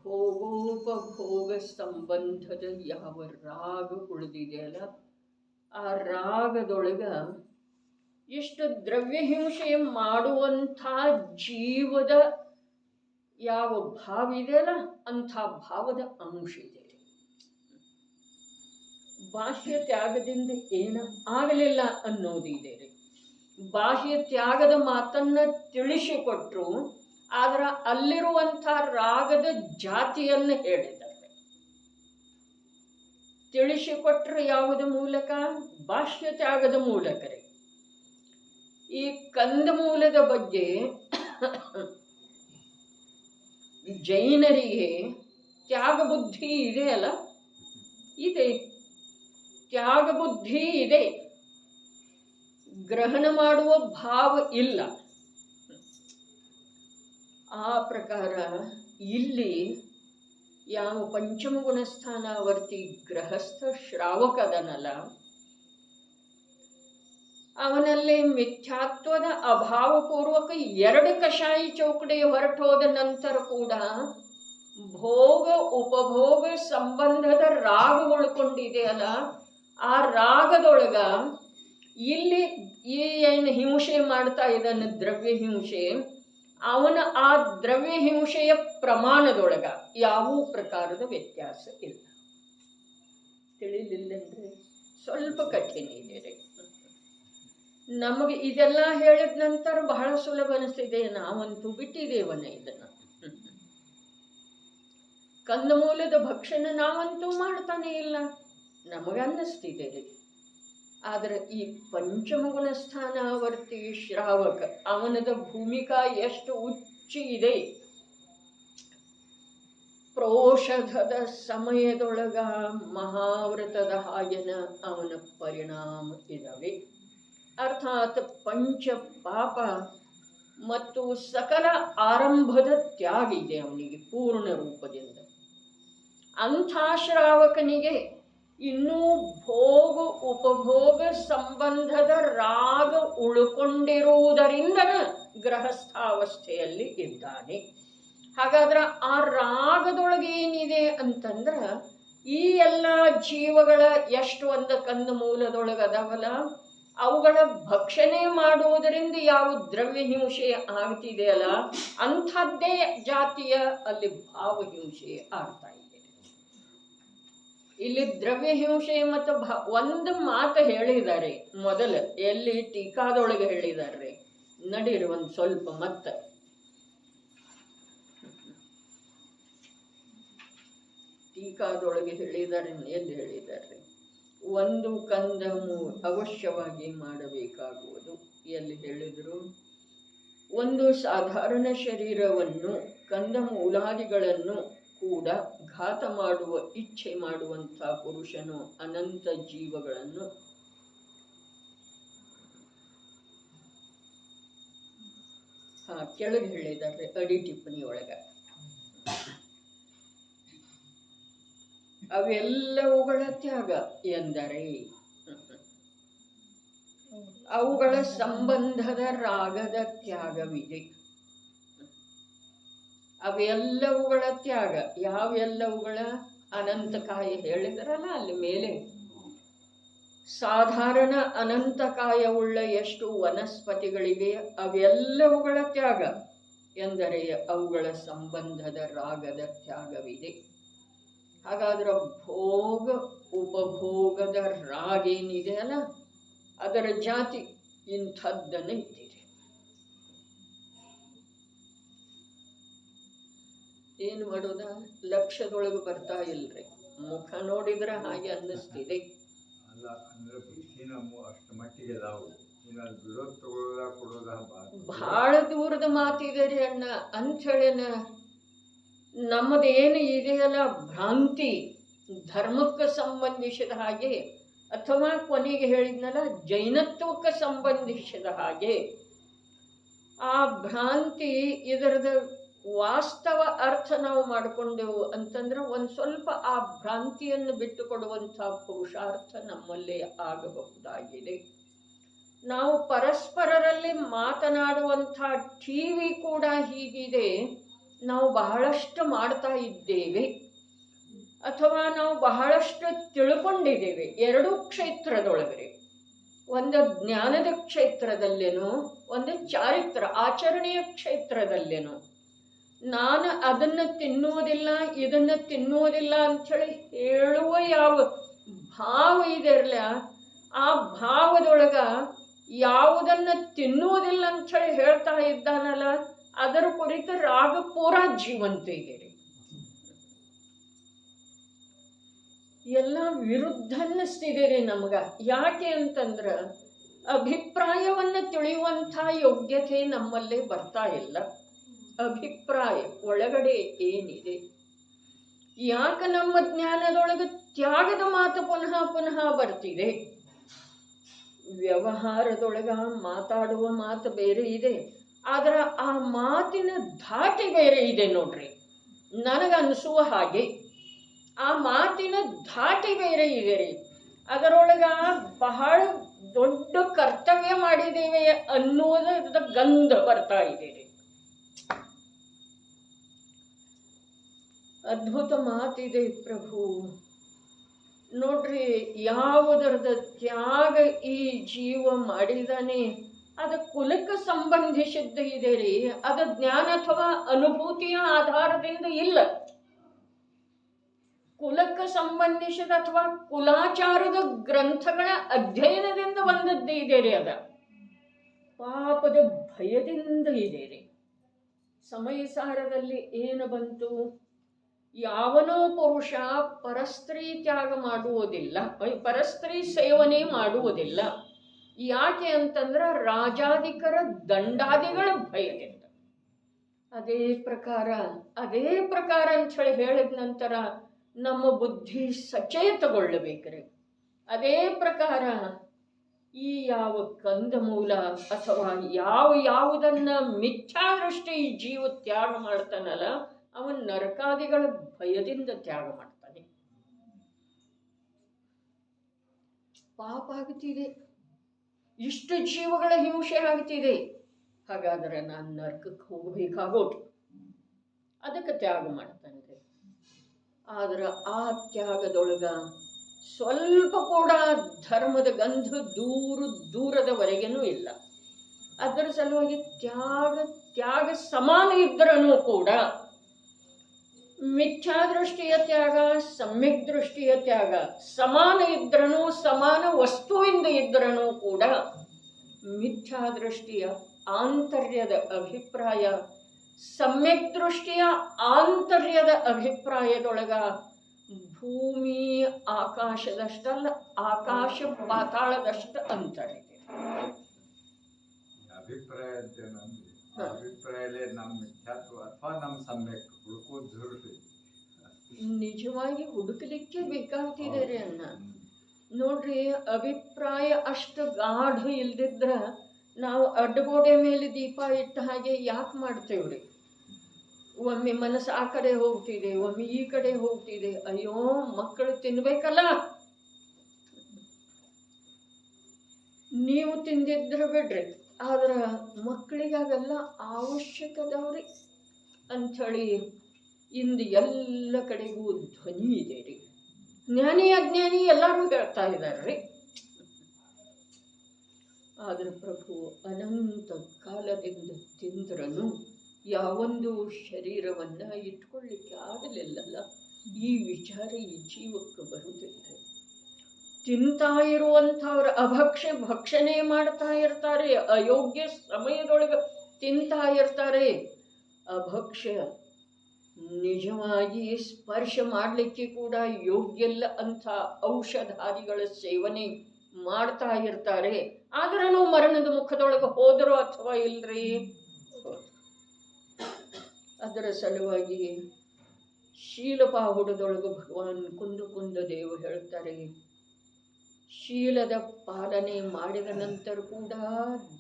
ಭೋಗೋಪಭೋಗ ಸಂಬಂಧದ ಯಾವ ರಾಗ ಉಳಿದಿದೆಯಲ್ಲ, ಆ ರಾಗದೊಳಗ ಎಷ್ಟು ದ್ರವ್ಯ ಹಿಂಸೆ ಮಾಡುವಂಥ ಜೀವದ ಯಾವ ಭಾವ ಇದೆಯಲ್ಲ ಅಂಥ ಭಾವದ ಅಂಶ ಇದೆ. ಬಾಹ್ಯ ತ್ಯಾಗದಿಂದ ಏನು ಆಗಲಿಲ್ಲ ಅನ್ನೋದಿದೆ. ಬಾಹ್ಯ ತ್ಯಾಗದ ಮಾತನ್ನ ತಿಳಿಸಿಕೊಟ್ರು, ಆದ್ರೆ ಅಲ್ಲಿರುವಂಥ ರಾಗದ ಜಾತಿಯನ್ನು ಹೇಳಿದ್ದಾರೆ. ತಿಳಿಸಿಕೊಟ್ರೆ ಯಾವುದ ಮೂಲಕ? ಬಾಹ್ಯ ತ್ಯಾಗದ ಮೂಲಕರೇ. ಈ ಕಂದಮೂಲದ ಬಗ್ಗೆ ಜೈನರಿಗೆ ತ್ಯಾಗ ಬುದ್ಧಿ ಇದೆ ಅಲ್ಲ, ಇದೆ. ತ್ಯಾಗ ಬುದ್ಧಿ ಇದೆ, ಗ್ರಹಣ ಮಾಡುವ ಭಾವ ಇಲ್ಲ. ಆ ಪ್ರಕಾರ ಇಲ್ಲಿ ಯಾವ ಪಂಚಮ ಗುಣಸ್ಥಾನಾವರ್ತಿ ಗೃಹಸ್ಥ ಶ್ರಾವಕದನಲ್ಲ, ಅವನಲ್ಲಿ ಮಿಥ್ಯಾತ್ವದ ಅಭಾವಪೂರ್ವಕ 2 ಕಷಾಯಿ ಚೌಕಡಿ ಹೊರಟೋದ ನಂತರ ಕೂಡ ಭೋಗ ಉಪಭೋಗ ಸಂಬಂಧದ ರಾಗ ಉಳ್ಕೊಂಡಿದೆಯಲ್ಲ, ಆ ರಾಗದೊಳಗ ಇಲ್ಲಿ ಈ ಏನು ಹಿಂಸೆ ಮಾಡ್ತಾ ಇದ್ದಾನೆ ದ್ರವ್ಯ ಹಿಂಸೆ, ಅವನ ಆ ದ್ರವ್ಯ ಹಿಂಸೆಯ ಪ್ರಮಾಣದೊಳಗ ಯಾವ ಪ್ರಕಾರದ ವ್ಯತ್ಯಾಸ ಇಲ್ಲ. ತಿಳಿಲಿಲ್ಲಂದ್ರೆ ಸ್ವಲ್ಪ ಕಠಿಣ ಇದೆ. ನಮಗೆ ಇದೆಲ್ಲ ಹೇಳಿದ ನಂತರ ಬಹಳ ಸುಲಭ ಅನಿಸ್ತಿದೆ, ನಾವಂತೂ ಬಿಟ್ಟಿದ್ದೇವನ್ನ ಇದನ್ನ. ಕಂದಮೂಲದ ಭಕ್ಷಣ ನಾವಂತೂ ಮಾಡ್ತಾನೆ ಇಲ್ಲ, ನಮಗನ್ನಿಸ್ತಿದೆ. ಆದರೆ ಈ ಪಂಚಮಗುಣ ಸ್ಥಾನಾವರ್ತಿ ಶ್ರಾವಕ ಅವನದ ಭೂಮಿಕಾ ಎಷ್ಟು ಉಚ್ಚ ಇದೆ. ಪ್ರೋಷಧದ ಸಮಯದೊಳಗ ಮಹಾವ್ರತದ ಹಾಗೆನ ಅವನ ಪರಿಣಾಮ ಇದಾವೆ. ಅರ್ಥಾತ್ ಪಂಚ ಪಾಪ ಮತ್ತು ಸಕಲ ಆರಂಭದ ತ್ಯಾಗ ಇದೆ ಅವನಿಗೆ ಪೂರ್ಣ ರೂಪದಿಂದ. ಅಂಥ ಶ್ರಾವಕನಿಗೆ ಇನ್ನೂ ಭೋಗ ಉಪಭೋಗ ಸಂಬಂಧದ ರಾಗ ಉಳ್ಕೊಂಡಿರುವುದರಿಂದ ಗೃಹಸ್ಥಾವಸ್ಥೆಯಲ್ಲಿ ಇದ್ದಾನೆ. ಹಾಗಾದ್ರೆ ಆ ರಾಗದೊಳಗೆ ಏನಿದೆ ಅಂತಂದ್ರ ಈ ಎಲ್ಲ ಜೀವಗಳ ಎಷ್ಟು ಒಂದು ಕಂದ ಮೂಲದೊಳಗದವಲ್ಲ, ಅವುಗಳ ಭಕ್ಷಣೆ ಮಾಡುವುದರಿಂದ ಯಾವ ದ್ರವ್ಯ ಹಿಂಸೆ ಆಗ್ತಿದೆಯಲ್ಲ ಅಂಥದ್ದೇ ಜಾತಿಯ ಅಲ್ಲಿ ಭಾವ ಹಿಂಸೆ ಆಗ್ತಾ ಇದೆ. ಇಲ್ಲಿ ದ್ರವ್ಯ ಹಿಂಸೆ ಮತ್ತು ಒಂದು ಮಾತು ಹೇಳಿದ್ದಾರೆ ಮೊದಲು, ಎಲ್ಲಿ ಟೀಕಾದೊಳಗೆ ಹೇಳಿದ್ದಾರೆ. ನಡೀರಿ ಒಂದು ಸ್ವಲ್ಪ ಮತ್ತೆ ಟೀಕಾದೊಳಗೆ ಹೇಳಿದ್ದಾರೆ. ಎಲ್ಲಿ ಹೇಳಿದ್ದಾರೆ? ಒಂದು ಕಂದ ಅವಶ್ಯವಾಗಿ ಮಾಡಬೇಕಾಗುವುದು. ಎಲ್ಲಿ ಹೇಳಿದ್ರು? ಒಂದು ಸಾಧಾರಣ ಶರೀರವನ್ನು ಕಂದ ಮೂಲಾದಿಗಳನ್ನು ಕೂಡ ಘಾತ ಮಾಡುವ ಇಚ್ಛೆ ಮಾಡುವಂಥ ಪುರುಷನು ಅನಂತ ಜೀವಗಳನ್ನು ಕೆಳಗೆ ಹೇಳಿದ್ದಾರೆ ಅಡಿ ಟಿಪ್ಪಣಿ ಒಳಗ. ಅವೆಲ್ಲವುಗಳ ತ್ಯಾಗ ಎಂದರೆ ಅವುಗಳ ಸಂಬಂಧದ ರಾಗದ ತ್ಯಾಗವಿದೆ. ಅವೆಲ್ಲವುಗಳ ತ್ಯಾಗ ಯಾವೆಲ್ಲವುಗಳ? ಅನಂತಕಾಯ ಹೇಳಿದ್ರಲ್ಲ ಅಲ್ಲಿ ಮೇಲೆ, ಸಾಧಾರಣ ಅನಂತಕಾಯವುಳ್ಳ ಎಷ್ಟು ವನಸ್ಪತಿಗಳಿವೆ ಅವೆಲ್ಲವುಗಳ ತ್ಯಾಗ ಎಂದರೆ ಅವುಗಳ ಸಂಬಂಧದ ರಾಗದ ತ್ಯಾಗವಿದೆ. ಹಾಗಾದ್ರೆ ಭೋಗ ಉಪಭೋಗದ ರಾಗ ಏನಿದೆ ಅಲ್ಲ, ಅದರ ಜಾತಿ ಇಂಥದ್ದನ್ನು ಇಟ್ಟಿದೆ. ಏನು ಮಾಡೋದ, ಲಕ್ಷ್ಯದೊಳಗೆ ಬರ್ತಾ ಇಲ್ರಿ. ಮುಖ ನೋಡಿದ್ರೆ ಹಾಗೆ ಅನ್ನಿಸ್ತಿದೆ. ಬಹಳ ದೂರದ ಮಾತಿದೆ ರೀ ಅಣ್ಣ. ಅಂಥೇಳಿನ ನಮ್ಮದೇನು ಇದೆಯಲ್ಲ ಭ್ರಾಂತಿ, ಧರ್ಮಕ್ಕೆ ಸಂಬಂಧಿಸಿದ ಹಾಗೆ, ಅಥವಾ ಕೊನೆಗೆ ಹೇಳಿದ್ನಲ್ಲ ಜೈನತ್ವಕ್ಕೆ ಸಂಬಂಧಿಸಿದ ಹಾಗೆ, ಆ ಭ್ರಾಂತಿ ಇದರದ ವಾಸ್ತವ ಅರ್ಥ ನಾವು ಮಾಡಿಕೊಂಡೆವು ಅಂತಂದ್ರೆ ಒಂದು ಸ್ವಲ್ಪ ಆ ಭ್ರಾಂತಿಯನ್ನು ಬಿಟ್ಟುಕೊಡುವಂಥ ಪುರುಷಾರ್ಥ ನಮ್ಮಲ್ಲೇ ಆಗಬಹುದಾಗಿದೆ. ನಾವು ಪರಸ್ಪರರಲ್ಲಿ ಮಾತನಾಡುವಂಥ ಟಿವಿ ಕೂಡ ಹೀಗಿದೆ. ನಾವು ಬಹಳಷ್ಟು ಮಾಡ್ತಾ ಇದ್ದೇವೆ ಅಥವಾ ನಾವು ಬಹಳಷ್ಟು ತಿಳ್ಕೊಂಡಿದ್ದೇವೆ ಎರಡೂ ಕ್ಷೇತ್ರದೊಳಗಡೆ. ಒಂದು ಜ್ಞಾನದ ಕ್ಷೇತ್ರದಲ್ಲೇನೋ, ಒಂದು ಚಾರಿತ್ರ ಆಚರಣೆಯ ಕ್ಷೇತ್ರದಲ್ಲೇನೋ. ನಾನು ಅದನ್ನು ತಿನ್ನುವುದಿಲ್ಲ ಇದನ್ನು ತಿನ್ನುವುದಿಲ್ಲ ಅಂಥೇಳಿ ಹೇಳುವ ಯಾವ ಭಾವ ಇದೆಯಲ್ಲ, ಆ ಭಾವದೊಳಗ ಯಾವುದನ್ನು ತಿನ್ನುವುದಿಲ್ಲ ಅಂಥೇಳಿ ಹೇಳ್ತಾ ಇದ್ದಾನಲ್ಲ, ಅದರ ಕುರಿತು ರಾಗ ಪೂರ ಜೀವಂತ ಇದೆ ರೀ. ಎಲ್ಲ ವಿರುದ್ಧ ಅನ್ನಿಸ್ತಿದೆ ರೀ ನಮ್ಗೆ. ಯಾಕೆ ಅಂತಂದ್ರೆ ಅಭಿಪ್ರಾಯವನ್ನು ತಿಳಿಯುವಂಥ ಯೋಗ್ಯತೆ ನಮ್ಮಲ್ಲೇ ಬರ್ತಾ ಇಲ್ಲ. ಅಭಿಪ್ರಾಯ ಒಳಗಡೆ ಏನಿದೆ, ಯಾಕೆ ನಮ್ಮ ಜ್ಞಾನದೊಳಗೆ ತ್ಯಾಗದ ಮಾತು ಪುನಃ ಪುನಃ ಬರ್ತಿದೆ. ವ್ಯವಹಾರದೊಳಗ ಮಾತಾಡುವ ಮಾತು ಬೇರೆ ಇದೆ, ಆದ್ರೆ ಆ ಮಾತಿನ ಧಾಟಿ ಬೇರೆ ಇದೆ ನೋಡ್ರಿ. ನನಗನ್ನಿಸುವ ಹಾಗೆ ಆ ಮಾತಿನ ಧಾಟಿ ಬೇರೆ ಇದೆ ರೀ. ಅದರೊಳಗ ಬಹಳ ದೊಡ್ಡ ಕರ್ತವ್ಯ ಮಾಡಿದ್ದೇವೆ ಅನ್ನುವುದರ ಗಂಧ ಬರ್ತಾ ಇದೆ ರೀ. ಅದ್ಭುತ ಮಾತಿದೆ ಪ್ರಭು ನೋಡ್ರಿ. ಯಾವುದರದ ತ್ಯಾಗ ಈ ಜೀವ ಮಾಡಿದಾನೆ ಅದು ಕುಲಕ್ಕೆ ಸಂಬಂಧಿಸಿದ್ದ ಇದೆ ರೀ. ಅದು ಜ್ಞಾನ ಅಥವಾ ಅನುಭೂತಿಯ ಆಧಾರದಿಂದ ಇಲ್ಲ. ಕುಲಕ್ಕೆ ಸಂಬಂಧಿಸಿದ ಅಥವಾ ಕುಲಾಚಾರದ ಗ್ರಂಥಗಳ ಅಧ್ಯಯನದಿಂದ ಬಂದದ್ದೇ ಇದೆ ರೀ. ಅದ ಪಾಪದ ಭಯದಿಂದ ಇದೆ ರೀ. ಸಮಯ ಸಾರದಲ್ಲಿ ಏನು ಬಂತು, ಯಾವನೋ ಪುರುಷ ಪರಸ್ತ್ರೀ ತ್ಯಾಗ ಮಾಡುವುದಿಲ್ಲ, ಪರಸ್ತ್ರೀ ಸೇವನೆ ಮಾಡುವುದಿಲ್ಲ. ಯಾಕೆ ಅಂತಂದ್ರೆ ರಾಜಾಧಿಕರ ದಂಡಾದಿಗಳ ಭಯದಿಂದ. ಅದೇ ಪ್ರಕಾರ ಅಂತ ಹೇಳಿ ಹೇಳಿದ ನಂತರ ನಮ್ಮ ಬುದ್ಧಿ ಸಚೇತಗೊಳ್ಳಬೇಕ್ರಿ. ಅದೇ ಪ್ರಕಾರ ಈ ಯಾವ ಕಂದಮೂಲ ಅಥವಾ ಯಾವುದನ್ನ ಮಿಥ್ಯಾದೃಷ್ಟಿ ಈ ಜೀವ ತ್ಯಾಗ ಮಾಡ್ತಾನಲ್ಲ, ಅವನ್ ನರಕಾದಿಗಳ ಭಯದಿಂದ ತ್ಯಾಗ ಮಾಡ್ತಾನೆ. ಪಾಪ ಆಗ್ತಿದೆ, ಇಷ್ಟು ಜೀವಗಳ ಹಿಂಸೆ ಆಗ್ತಿದೆ, ಹಾಗಾದ್ರೆ ನಾನು ನರಕಕ್ಕೆ ಹೋಗಬೇಕಾಗೋದು, ಅದಕ್ಕೆ ತ್ಯಾಗ ಮಾಡ್ತಾನೆ. ಆದ್ರೆ ಆ ತ್ಯಾಗದೊಳಗ ಸ್ವಲ್ಪ ಕೂಡ ಧರ್ಮದ ಗಂಧ ದೂರದವರೆಗೇನೂ ಇಲ್ಲ. ಅದರ ಸಲುವಾಗಿ ತ್ಯಾಗ ಸಮಾನ ಇದ್ರೂ ಕೂಡ ಮಿಥ್ಯಾದೃಷ್ಟಿಯ ತ್ಯಾಗ, ಸಮ್ಯಕ್ ದೃಷ್ಟಿಯ ತ್ಯಾಗ ಸಮಾನ ಇದ್ರೂ, ಸಮಾನ ವಸ್ತುವಿಂದ ಇದ್ರೂ ಕೂಡ ಮಿಥ್ಯಾದೃಷ್ಟಿಯ ಆಂತರ್ಯದ ಅಭಿಪ್ರಾಯ, ಸಮ್ಯಕ್ ದೃಷ್ಟಿಯ ಆಂತರ್ಯದ ಅಭಿಪ್ರಾಯದೊಳಗ ಭೂಮಿ ಆಕಾಶದಷ್ಟಲ್ಲ, ಆಕಾಶ ಪಾತಾಳದಷ್ಟು ಅಂತರ ಇದೆ. ಅಭಿಪ್ರಾಯ ಅಭಿಪ್ರಾಯಲೇ ನಮ್ಮ ಮಿಥ್ಯಾತ್ವ ಅಥವಾ ನಮ್ಮ ಸಮ್ಯಕ್ ಹುಡುಕೋದು ನಿಜವಾಗಿ ಹುಡುಕಲಿಕ್ಕೆ ಬೇಕಾಗ್ತಿದೆ ರೀ ಅಣ್ಣ. ನೋಡ್ರಿ, ಅಭಿಪ್ರಾಯ ಅಷ್ಟು ಗಾಢ ಇಲ್ದಿದ್ರ ನಾವು ಅಡ್ಡಗೋಡೆ ಮೇಲೆ ದೀಪ ಇಟ್ಟ ಹಾಗೆ ಯಾಕೆ ಮಾಡ್ತೇವ್ರಿ? ಒಮ್ಮೆ ಮನಸ್ಸು ಆ ಕಡೆ ಹೋಗ್ತಿದೆ, ಒಮ್ಮೆ ಈ ಕಡೆ ಹೋಗ್ತಿದೆ. ಅಯ್ಯೋ, ಮಕ್ಕಳು ತಿನ್ಬೇಕಲ್ಲ, ನೀವು ತಿಂದಿದ್ರೆ ಬಿಡ್ರಿ, ಆದ್ರೆ ಮಕ್ಕಳಿಗಾಗೆಲ್ಲ ಅವಶ್ಯಕದವ್ರಿ ಅಂಥೇಳಿ ಇಂದು ಎಲ್ಲ ಕಡೆಗೂ ಧ್ವನಿ ಇದೆ ರೀ. ಜ್ಞಾನಿ ಅಜ್ಞಾನಿ ಎಲ್ಲರೂ ಹೇಳ್ತಾ ಇದ್ದಾರೆ ರೀ. ಆದರೆ ಪ್ರಭು ಅನಂತ ಕಾಲದಿಂದ ತಿಂದ್ರನು ಯಾವೊಂದು ಶರೀರವನ್ನು ಇಟ್ಕೊಳ್ಳಿಕ್ಕೆ ಆಗಲಿಲ್ಲಲ್ಲ. ಈ ವಿಚಾರ ಈ ಜೀವಕ್ಕೆ ಬರುವುದಿಲ್ಲ. ತಿಂತಾ ಇರುವಂಥವ್ರು ಭಕ್ಷಣೆ ಮಾಡ್ತಾ ಇರ್ತಾರೆ, ಅಯೋಗ್ಯ ಸಮಯದೊಳಗೆ ತಿಂತಾ ಇರ್ತಾರೆ. ಅಭಕ್ಷ್ಯ ನಿಜವಾಗಿ ಸ್ಪರ್ಶ ಮಾಡಲಿಕ್ಕೆ ಕೂಡ ಯೋಗ್ಯಲ್ಲ ಅಂಥ ಔಷಧಾದಿಗಳ ಸೇವನೆ ಮಾಡ್ತಾ ಇರ್ತಾರೆ. ಆದ್ರೂ ಮರಣದ ಮುಖದೊಳಗೆ ಹೋದರೋ ಅಥವಾ ಇಲ್ರಿ, ಅದರ ಸಲುವಾಗಿ ಶೀಲಪಾಹುಡದೊಳಗೆ ಭಗವಾನ್ ಕುಂದ ದೇವ ಹೇಳ್ತಾರೆ, ಶೀಲದ ಪಾಲನೆ ಮಾಡಿದ ನಂತರ ಕೂಡ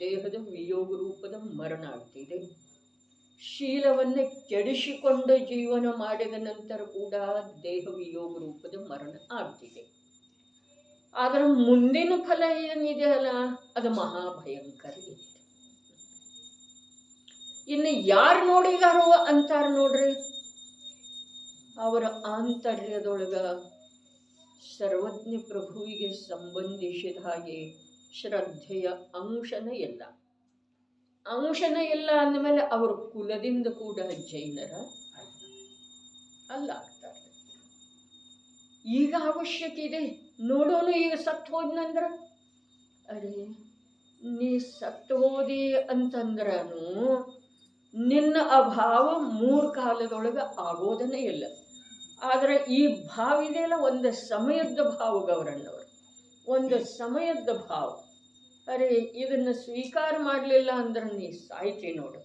ದೇಹದ ವಿಯೋಗ ರೂಪದ ಮರಣ ಆಗ್ತಿದೆ. ಶೀಲವನ್ನು ಕೆಡಿಸಿಕೊಂಡು ಜೀವನ ಮಾಡಿದ ನಂತರ ಕೂಡ ದೇಹ ವಿಯೋಗ ರೂಪದ ಮರಣ ಆಗ್ತಿದೆ. ಅದರ ಮುಂದಿನ ಫಲ ಏನಿದೆ ಅಲ್ಲ, ಅದು ಮಹಾಭಯಂಕರ ಇದೆ. ಇನ್ನು ಯಾರು ನೋಡಿದಾರೋ ಅಂತಾರ ನೋಡ್ರಿ, ಅವರ ಆಂತರ್ಯದೊಳಗ ಸರ್ವಜ್ಞ ಪ್ರಭುವಿಗೆ ಸಂಬಂಧಿಸಿದ ಹಾಗೆ ಶ್ರದ್ಧೆಯ ಅಂಶನ ಇಲ್ಲ ಅಂದಮೇಲೆ ಅವರ ಕುಲದಿಂದ ಕೂಡ ಜೈನರ ಅಲ್ಲ ಆಗ್ತಾರೆ. ಈಗ ಅವಶ್ಯಕ ಇದೆ ನೋಡೋಣ. ಈಗ ಸತ್ತು ಹೋದ್ನಂದ್ರ, ಅರೆ ನೀ ಸತ್ತು ಹೋದಿ ಅಂತಂದ್ರನು ನಿನ್ನ ಅಭಾವ 3 ಕಾಲದೊಳಗೆ ಆಗೋದನೇ ಇಲ್ಲ. ಆದರೆ ಈ ಭಾವ ಇದೆಯಲ್ಲ, ಒಂದು ಸಮಯದ ಭಾವ ಗೌರಣ್ಣವರು, ಒಂದು ಸಮಯದ ಭಾವ. ಅರೆ ಇದನ್ನು ಸ್ವೀಕಾರ ಮಾಡಲಿಲ್ಲ ಅಂದ್ರೆ ನೀ ಸಾಯ್ತಿ ನೋಡು.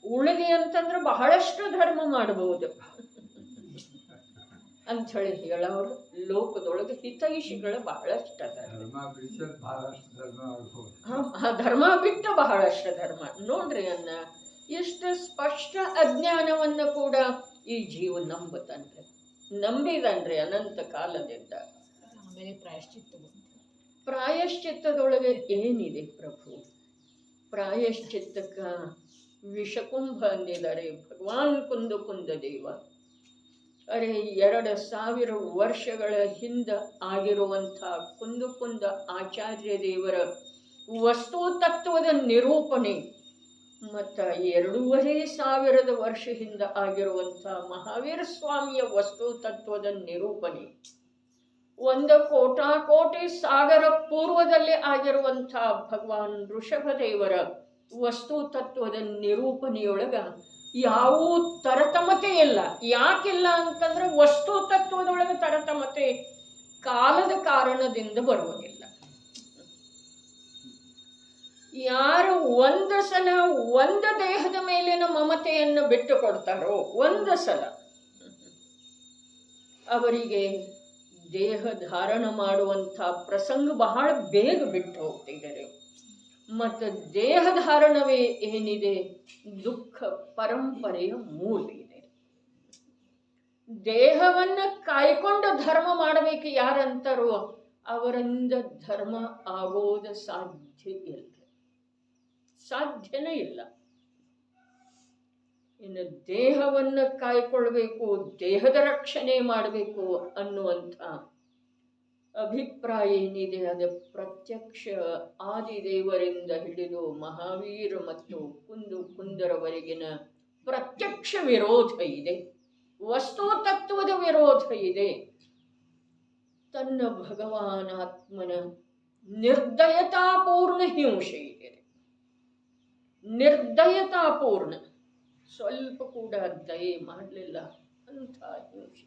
ಉಳಿದಿ ಅಂತಂದ್ರೆ ಬಹಳಷ್ಟು ಧರ್ಮ ಮಾಡಬಹುದು ಅಂಥೇಳಿ ಹೇಳೋರು. ಲೋಕದೊಳಗೆ ಹಿತೈಷಿಗಳು ಬಹಳಷ್ಟು ಧರ್ಮ ಬಿಟ್ಟು ಬಹಳಷ್ಟು ಧರ್ಮ ನೋಡ್ರಿ. ಅನ್ನ ಎಷ್ಟು ಸ್ಪಷ್ಟ ಅಜ್ಞಾನವನ್ನು ಕೂಡ ಈ ಜೀವ ನಂಬಿದನ್ರಿ ಅನಂತ ಕಾಲದಿಂದ. ಆಮೇಲೆ ಪ್ರಾಯಶ್ಚಿತ್ತದೊಳಗೆ ಏನಿದೆ ಪ್ರಭು? ಪ್ರಾಯಶ್ಚಿತ್ತಕ್ಕ ವಿಷಕುಂಭ ಅಂದಿದ್ದಾರೆ ಭಗವಾನ್ ಕುಂದ ದೇವ. ಅರೆ 2000 ವರ್ಷಗಳ ಹಿಂದೆ ಆಗಿರುವಂಥ ಕುಂದ ಆಚಾರ್ಯ ದೇವರ ವಸ್ತು ತತ್ವದ ನಿರೂಪಣೆ ಮತ್ತು 2500 ವರ್ಷ ಹಿಂದೆ ಆಗಿರುವಂಥ ಮಹಾವೀರ ಸ್ವಾಮಿಯ ವಸ್ತು ತತ್ವದ ನಿರೂಪಣೆ, 1 ಕೋಟಿ ಸಾಗರ ಪೂರ್ವದಲ್ಲಿ ಆಗಿರುವಂಥ ಭಗವಾನ್ ಋಷಭದೇವರ ವಸ್ತು ತತ್ವದ ನಿರೂಪಣೆಯೊಳಗ ಯಾವ ತರತಮತೆ ಇಲ್ಲ. ಯಾಕಿಲ್ಲ ಅಂತಂದ್ರೆ ವಸ್ತು ತತ್ವದೊಳಗೆ ತರತಮತೆ ಕಾಲದ ಕಾರಣದಿಂದ ಬರುವುದಿಲ್ಲ. ಯಾರು ಒಂದು ಸಲ ಒಂದು ದೇಹದ ಮೇಲಿನ ಮಮತೆಯನ್ನು ಬಿಟ್ಟು ಕೊಡ್ತಾರೋ, ಒಂದು ಸಲ ಅವರಿಗೆ ದೇಹ ಧಾರಣ ಮಾಡುವಂಥ ಪ್ರಸಂಗ ಬಹಳ ಬೇಗ ಬಿಟ್ಟು ಹೋಗ್ತಿದ್ದಾರೆ. ಮತ್ತು ದೇಹ ಧಾರಣವೇ ಏನಿದೆ ದುಃಖ ಪರಂಪರೆಯ ಮೂಲ ಇದೆ. ದೇಹವನ್ನು ಕಾಯ್ಕೊಂಡು ಧರ್ಮ ಮಾಡಬೇಕು ಯಾರಂತಾರೋ ಅವರಿಂದ ಧರ್ಮ ಆಗೋದು ಸಾಧ್ಯನೇ ಇಲ್ಲ. ಇನ್ನು ದೇಹವನ್ನು ಕಾಯ್ಕೊಳ್ಬೇಕು, ದೇಹದ ರಕ್ಷಣೆ ಮಾಡಬೇಕು ಅನ್ನುವಂಥ ಅಭಿಪ್ರಾಯ ಏನಿದೆ ಅದು ಪ್ರತ್ಯಕ್ಷ ಆದಿದೇವರಿಂದ ಹಿಡಿದು ಮಹಾವೀರ ಮತ್ತು ಕುಂದರವರೆಗಿನ ಪ್ರತ್ಯಕ್ಷ ವಿರೋಧ ಇದೆ. ವಸ್ತು ತತ್ವದ ವಿರೋಧ ಇದೆ. ತನ್ನ ಭಗವಾನಾತ್ಮನ ನಿರ್ದಯತಾಪೂರ್ಣ ಹಿಂಸೆ ಇದೆ. ನಿರ್ದಯತಾಪೂರ್ಣ, ಸ್ವಲ್ಪ ಕೂಡ ದಯೆ ಮಾಡಲಿಲ್ಲ ಅಂತ ಹಿಂಸೆ.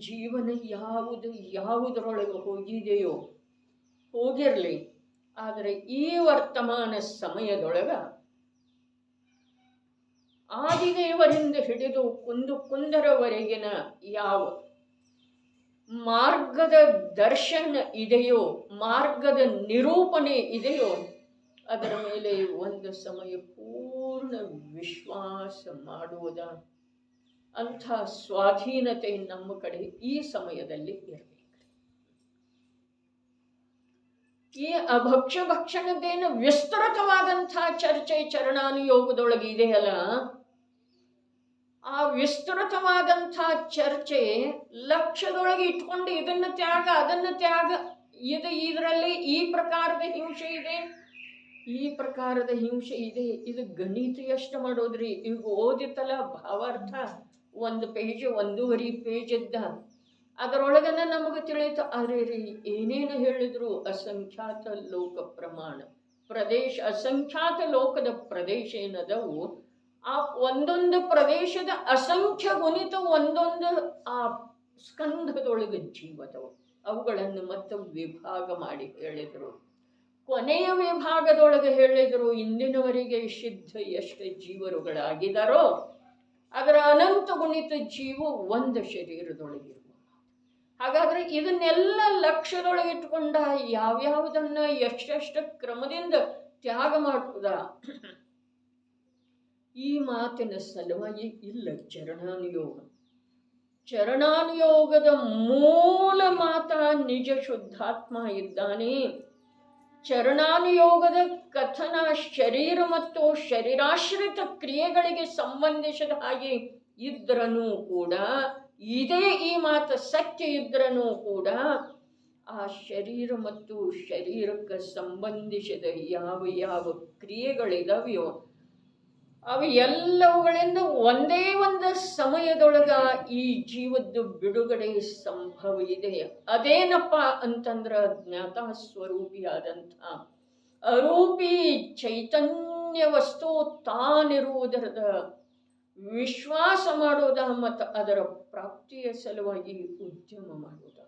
ಜೀವನ ಯಾವುದರೊಳಗೆ ಹೋಗಿದೆಯೋ ಹೋಗಿರಲಿ, ಆದರೆ ಈ ವರ್ತಮಾನ ಸಮಯದೊಳಗ ಆದಿದೇವರಿಂದ ಹಿಡಿದು ಕುಂದರವರೆಗಿನ ಯಾವ ಮಾರ್ಗದ ದರ್ಶನ ಇದೆಯೋ, ಮಾರ್ಗದ ನಿರೂಪಣೆ ಇದೆಯೋ, ಅದರ ಮೇಲೆ ಒಂದು ಸಮಯ ಪೂರ್ಣ ವಿಶ್ವಾಸ ಮಾಡುವುದ ಅಂಥ ಸ್ವಾಧೀನತೆ ನಮ್ಮ ಕಡೆ ಈ ಸಮಯದಲ್ಲಿ ಇರಬೇಕು. ಈ ಅಭಕ್ಷ್ಯ ಭಕ್ಷಣದ್ದೇನು ವಿಸ್ತೃತವಾದಂಥ ಚರ್ಚೆ ಚರಣಾನುಯೋಗದೊಳಗೆ ಇದೆಯಲ್ಲ, ಆ ವಿಸ್ತೃತವಾದಂಥ ಚರ್ಚೆ ಲಕ್ಷ್ಯದೊಳಗೆ ಇಟ್ಕೊಂಡು ಇದನ್ನು ತ್ಯಾಗ ಅದನ್ನು ತ್ಯಾಗ, ಇದರಲ್ಲಿ ಈ ಪ್ರಕಾರದ ಹಿಂಸೆ ಇದೆ, ಈ ಪ್ರಕಾರದ ಹಿಂಸೆ ಇದೆ. ಇದು ಗಣಿತ ಎಷ್ಟು ಮಾಡೋದ್ರಿ? ಈಗ ಓದಿತ್ತಲ್ಲ ಭಾವಾರ್ಥ, 1 ಪೇಜ್ 1.5 ಪೇಜ್ ಇದ್ದ, ಅದರೊಳಗನ ನಮಗೆ ತಿಳಿಯಿತು. ಅರೆ ರೀ, ಏನೇನು ಹೇಳಿದ್ರು ಅಸಂಖ್ಯಾತ ಲೋಕ ಪ್ರಮಾಣ ಪ್ರದೇಶ, ಅಸಂಖ್ಯಾತ ಲೋಕದ ಪ್ರದೇಶ ಏನದವು, ಆ ಒಂದೊಂದು ಪ್ರದೇಶದ ಅಸಂಖ್ಯ ಗುಣಿತ ಒಂದೊಂದು ಆ ಸ್ಕಂಧದೊಳಗೆ ಜೀವದವು, ಅವುಗಳನ್ನು ಮತ್ತೆ ವಿಭಾಗ ಮಾಡಿ ಹೇಳಿದರು. ಕೊನೆಯ ವಿಭಾಗದೊಳಗೆ ಹೇಳಿದರು, ಇಂದಿನವರೆಗೆ ಸಿದ್ಧ ಎಷ್ಟು ಜೀವರುಗಳಾಗಿದ್ದಾರೋ ಅದರ ಅನಂತ ಗುಣಿತ ಜೀವ ಒಂದು ಶರೀರದೊಳಗಿರುವ. ಹಾಗಾದ್ರೆ ಇದನ್ನೆಲ್ಲ ಲಕ್ಷ್ಯದೊಳಗೆ ಇಟ್ಕೊಂಡ ಯಾವ್ಯಾವುದನ್ನ ಎಷ್ಟೆಷ್ಟು ಕ್ರಮದಿಂದ ತ್ಯಾಗ ಮಾಡುವುದ, ಈ ಮಾತಿನ ಸಲುವಾಗಿ ಇಲ್ಲ ಚರಣಾನುಯೋಗ. ಚರಣಾನುಯೋಗದ ಮೂಲ ಮಾತ ನಿಜ ಶುದ್ಧಾತ್ಮ ಇದ್ದಾನೆ. ಚರಣಾನುಯೋಗದ ಕಥನ ಶರೀರ ಮತ್ತು ಶರೀರಾಶ್ರಿತ ಕ್ರಿಯೆಗಳಿಗೆ ಸಂಬಂಧಿಸಿದ ಹಾಗೆ ಇದ್ರನೂ ಕೂಡ, ಇದೇ ಈ ಮಾತು ಸತ್ಯ ಇದ್ರನೂ ಕೂಡ, ಆ ಶರೀರ ಮತ್ತು ಶರೀರಕ್ಕೆ ಸಂಬಂಧಿಸಿದ ಯಾವ ಯಾವ ಕ್ರಿಯೆಗಳಿದಾವೆಯೋ ಅವು ಎಲ್ಲವುಗಳಿಂದ ಒಂದೇ ಒಂದು ಸಮಯದೊಳಗ ಈ ಜೀವದ್ದು ಬಿಡುಗಡೆ ಸಂಭವ ಇದೆ. ಅದೇನಪ್ಪ ಅಂತಂದ್ರೆ ಜ್ಞಾತ ಸ್ವರೂಪಿಯಾದಂಥ ಅರೂಪಿ ಚೈತನ್ಯ ವಸ್ತು ತಾನಿರುವುದರದ ವಿಶ್ವಾಸ ಮಾಡೋದ ಮತ್ತು ಅದರ ಪ್ರಾಪ್ತಿಯ ಸಲುವಾಗಿ ಉದ್ಯಮ ಮಾಡೋದ.